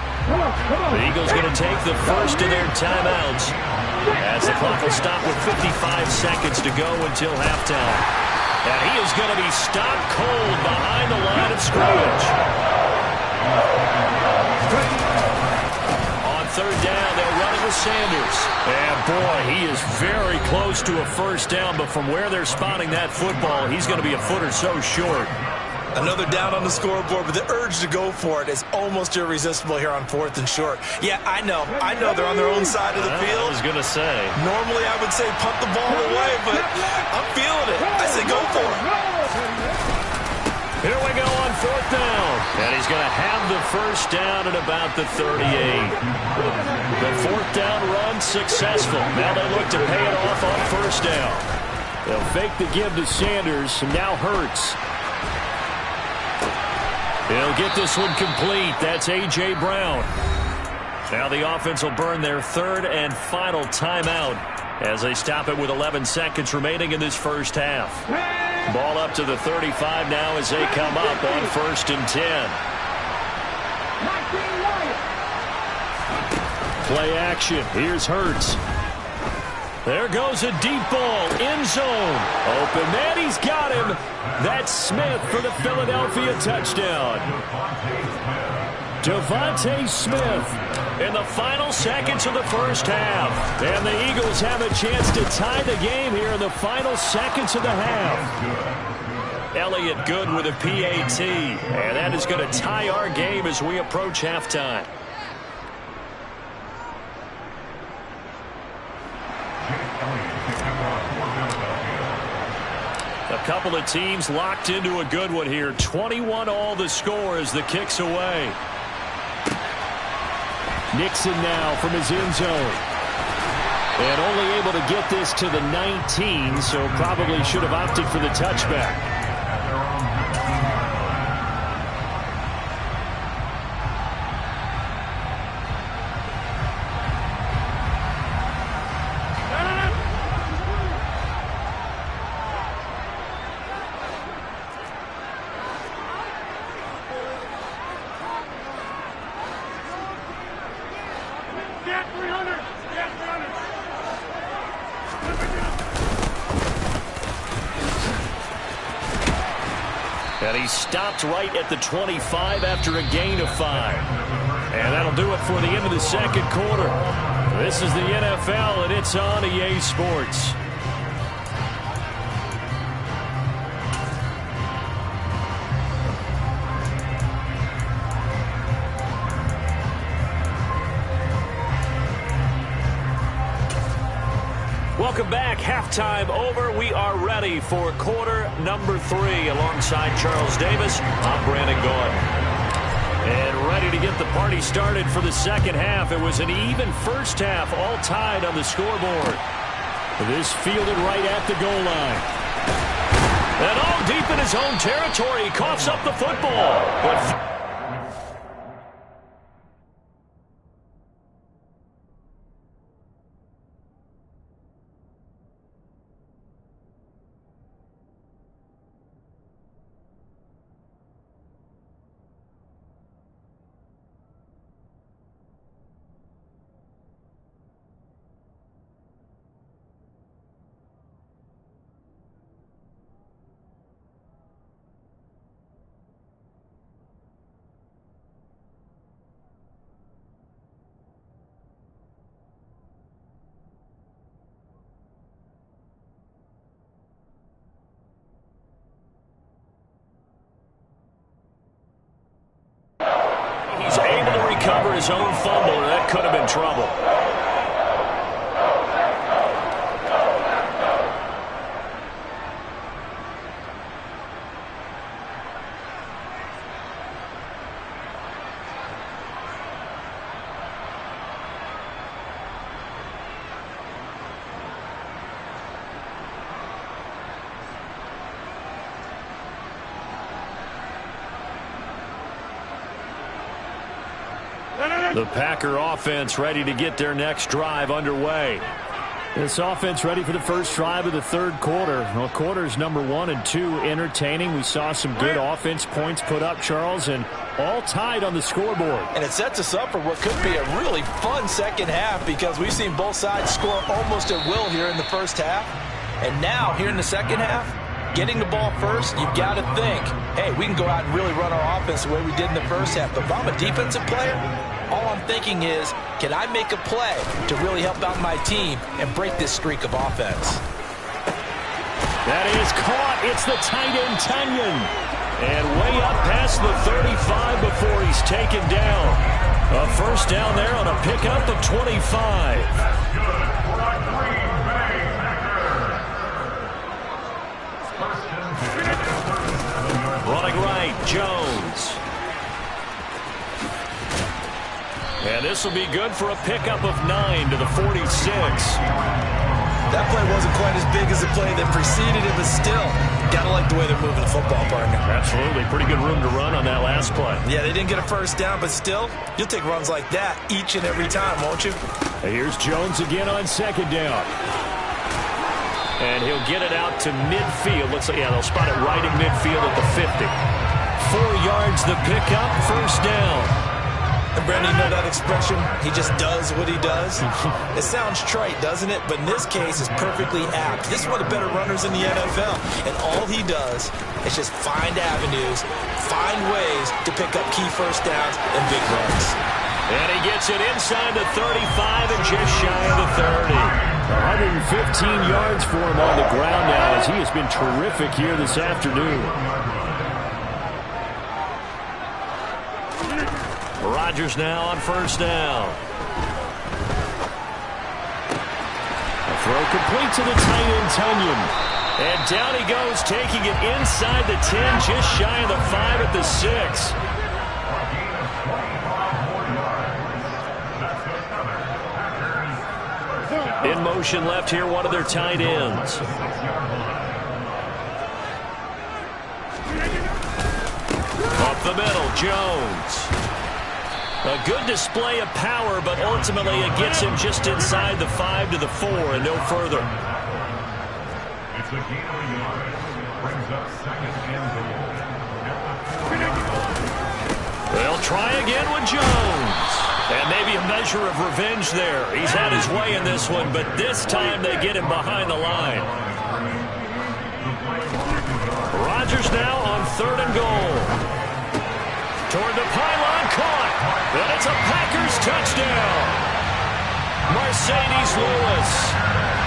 The Eagles going to take the first of their timeouts as the clock will stop with 55 seconds to go until halftime. And he is going to be stopped cold behind the line of scrimmage. On 3rd down, they'll run it with Sanders. And boy, he is very close to a first down, but from where they're spotting that football, he's going to be a foot or so short. Another down on the scoreboard, but the urge to go for it is almost irresistible here on 4th and short. Yeah, I know they're on their own side of the field. I was going to say. Normally I would say punt the ball away, but I'm feeling it. I say go for it. Here we go on 4th down. And he's going to have the first down at about the 38. The 4th down run successful. Now they look to pay it off on 1st down. They'll fake the give to Sanders. Now Hurts. He'll get this one complete. That's A.J. Brown. Now the offense will burn their 3rd and final timeout as they stop it with 11 seconds remaining in this first half. Ball up to the 35 now as they come up on 1st and 10. Play action. Here's Hurts. There goes a deep ball, end zone. Open man, he's got him. That's Smith for the Philadelphia touchdown. Devontae Smith in the final seconds of the first half. And the Eagles have a chance to tie the game here in the final seconds of the half. Elliott Good with a PAT. And that is going to tie our game as we approach halftime. A couple of teams locked into a good one here. 21 all the score as the kick's away. Nixon now from his end zone. And only able to get this to the 19, so probably should have opted for the touchback. And he stopped right at the 25 after a gain of 5. And that'll do it for the end of the second quarter. This is the NFL, and it's on EA Sports. Welcome back. Halftime over. We are ready for quarter number 3. Alongside Charles Davis, I'm Brandon Gaudin. And ready to get the party started for the second half. It was an even first half, all tied on the scoreboard. This fielded right at the goal line. And all deep in his own territory, he coughs up the football. But he's able to recover his own fumble, and that could have been trouble. The Packer offense ready to get their next drive underway. This offense ready for the first drive of the third quarter. Well, quarters number 1 and 2 entertaining. We saw some good offense points put up, Charles, and all tied on the scoreboard. And it sets us up for what could be a really fun second half because we've seen both sides score almost at will here in the first half. And now, here in the second half, getting the ball first, you've got to think, hey, we can go out and really run our offense the way we did in the first half. But if I'm a defensive player, all I'm thinking is, can I make a play to really help out my team and break this streak of offense? That is caught. It's the tight end, Tunyon. And way up past the 35 before he's taken down. A first down there on a pickup of 25. Running right, Jones. And this will be good for a pickup of 9 to the 46. That play wasn't quite as big as the play that preceded it, but still, gotta like the way they're moving the football, partner. Absolutely. Pretty good room to run on that last play. Yeah, they didn't get a first down, but still, you'll take runs like that each and every time, won't you? And here's Jones again on second down. And he'll get it out to midfield. Looks like, yeah, they'll spot it right in midfield at the 50. 4 yards the pickup, first down. And Brandon, you know that expression? He just does what he does. It sounds trite, doesn't it? But in this case, it's perfectly apt. This is one of the better runners in the NFL. And all he does is just find avenues, find ways to pick up key first downs and big runs. And he gets it inside the 35 and just shy of the 30. 115 yards for him on the ground now as he has been terrific here this afternoon. Rodgers now on first down. A throw complete to the tight end, Tunyon. And down he goes, taking it inside the 10, just shy of the 5 at the 6. In motion left here, one of their tight ends. Up the middle, Jones. A good display of power, but ultimately it gets him just inside the 5 to the 4 and no further. It's a gain of a yard. Brings up second and goal. They'll try again with Jones. And maybe a measure of revenge there. He's had his way in this one, but this time they get him behind the line. Rodgers now on 3rd and goal. Toward the pylon, caught. And it's a Packers touchdown. Mercedes Lewis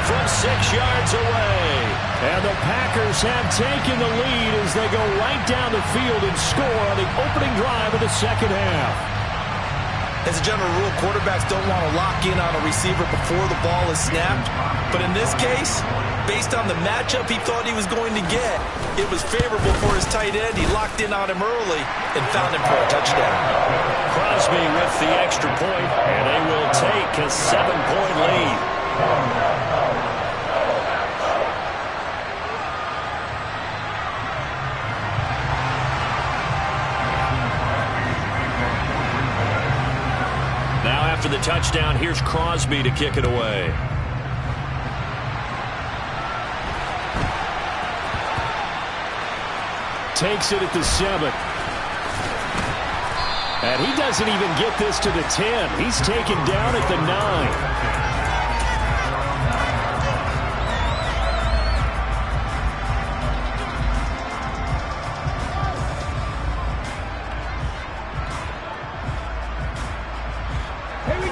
from 6 yards away. And the Packers have taken the lead as they go right down the field and score on the opening drive of the second half. As a general rule, quarterbacks don't want to lock in on a receiver before the ball is snapped. But in this case, based on the matchup he thought he was going to get, it was favorable for his tight end. He locked in on him early and found him for a touchdown. Crosby with the extra point, and they will take a 7-point lead. After the touchdown, here's Crosby to kick it away. Takes it at the 7. And he doesn't even get this to the 10. He's taken down at the 9.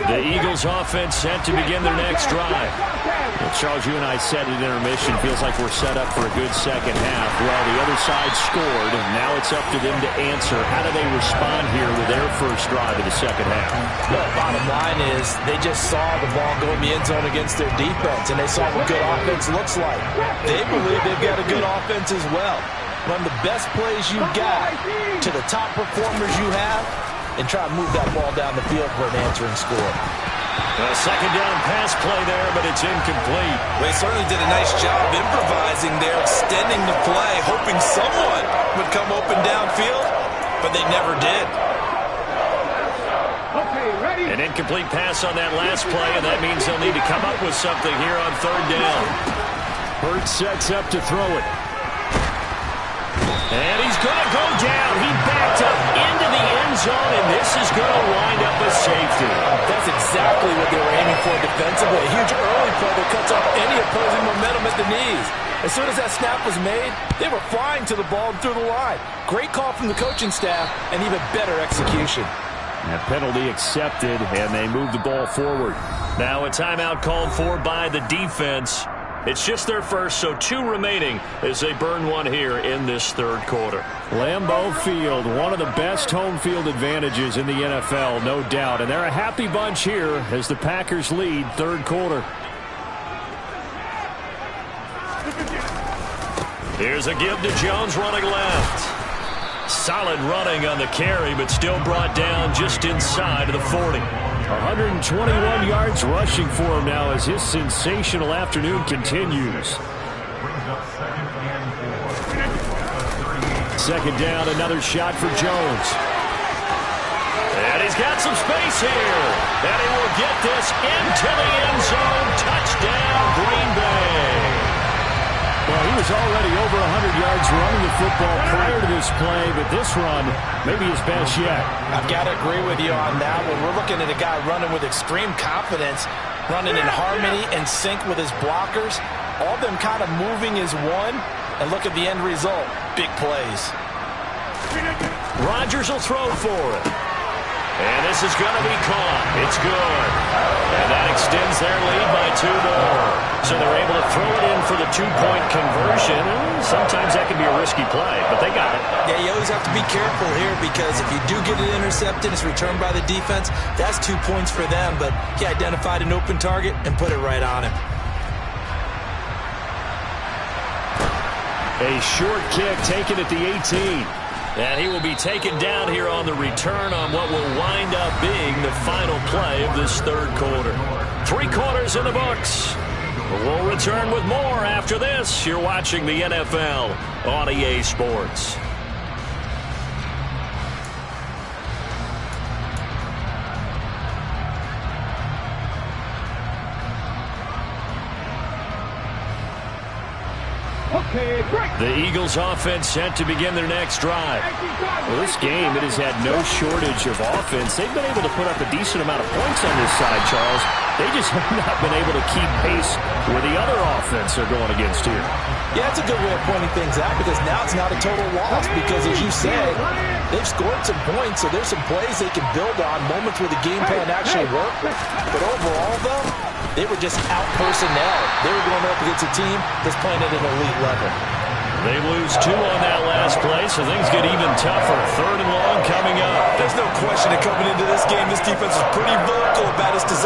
The Eagles offense set to begin their next drive. Well, Charles, you and I said at intermission, feels like we're set up for a good second half. Well, the other side scored, and now it's up to them to answer. How do they respond here with their first drive of the second half? Well, bottom line is they just saw the ball go in the end zone against their defense, and they saw what good offense looks like. They believe they've got a good offense as well. Run the best plays you got to the top performers you have, and try to move that ball down the field for an answering score. A second down pass play there, but it's incomplete. They certainly did a nice job improvising there, extending the play, hoping someone would come open downfield, but they never did. An incomplete pass on that last play, and that means they'll need to come up with something here on 3rd down. Hurts sets up to throw it. And he's going to go down. He backed up into the end zone, and this is going to wind up a safety. That's exactly what they were aiming for defensively. A huge early play that cuts off any opposing momentum at the knees. As soon as that snap was made, they were flying to the ball and through the line. Great call from the coaching staff, and even better execution. That penalty accepted, and they move the ball forward. Now a timeout called for by the defense. It's just their first, so 2 remaining as they burn one here in this 3rd quarter. Lambeau Field, one of the best home field advantages in the NFL, no doubt. And they're a happy bunch here as the Packers lead 3rd quarter. Here's a give to Jones running left. Solid running on the carry, but still brought down just inside of the 40. 121 yards rushing for him now as his sensational afternoon continues. Second down, another shot for Jones. And he's got some space here. And he will get this into the end zone. Touchdown, Green Bay. Well, he was already over 100 yards was running the football prior to this play, but this run may be his best yet. I've got to agree with you on that one. We're looking at a guy running with extreme confidence, running in harmony and sync with his blockers. All of them kind of moving as one. And look at the end result. Big plays. Rodgers will throw for it. And this is going to be caught. It's good. And that extends their lead by 2 more. So they're able to throw it in for the 2-point conversion. Sometimes that can be a risky play, but they got it. Yeah, you always have to be careful here because if you do get it intercepted, it's returned by the defense, that's 2 points for them. But he identified an open target and put it right on him. A short kick taken at the 18. And he will be taken down here on the return on what will wind up being the final play of this third quarter. 3 quarters in the books. We'll return with more after this. You're watching the NFL on EA Sports. The Eagles offense set to begin their next drive. Well, this game, it has had no shortage of offense. They've been able to put up a decent amount of points on this side, Charles. They just have not been able to keep pace with the other offense they're going against here. Yeah, that's a good way of pointing things out because now it's not a total loss because, as you said, they've scored some points, so there's some plays they can build on, moments where the game plan actually worked. But overall, though, they were just out-personnel. They were going up against a team that's playing at an elite level. They lose 2 on that last play, so things get even tougher. 3rd and long coming up. There's no question that coming into this game, this defense is pretty vocal about its desire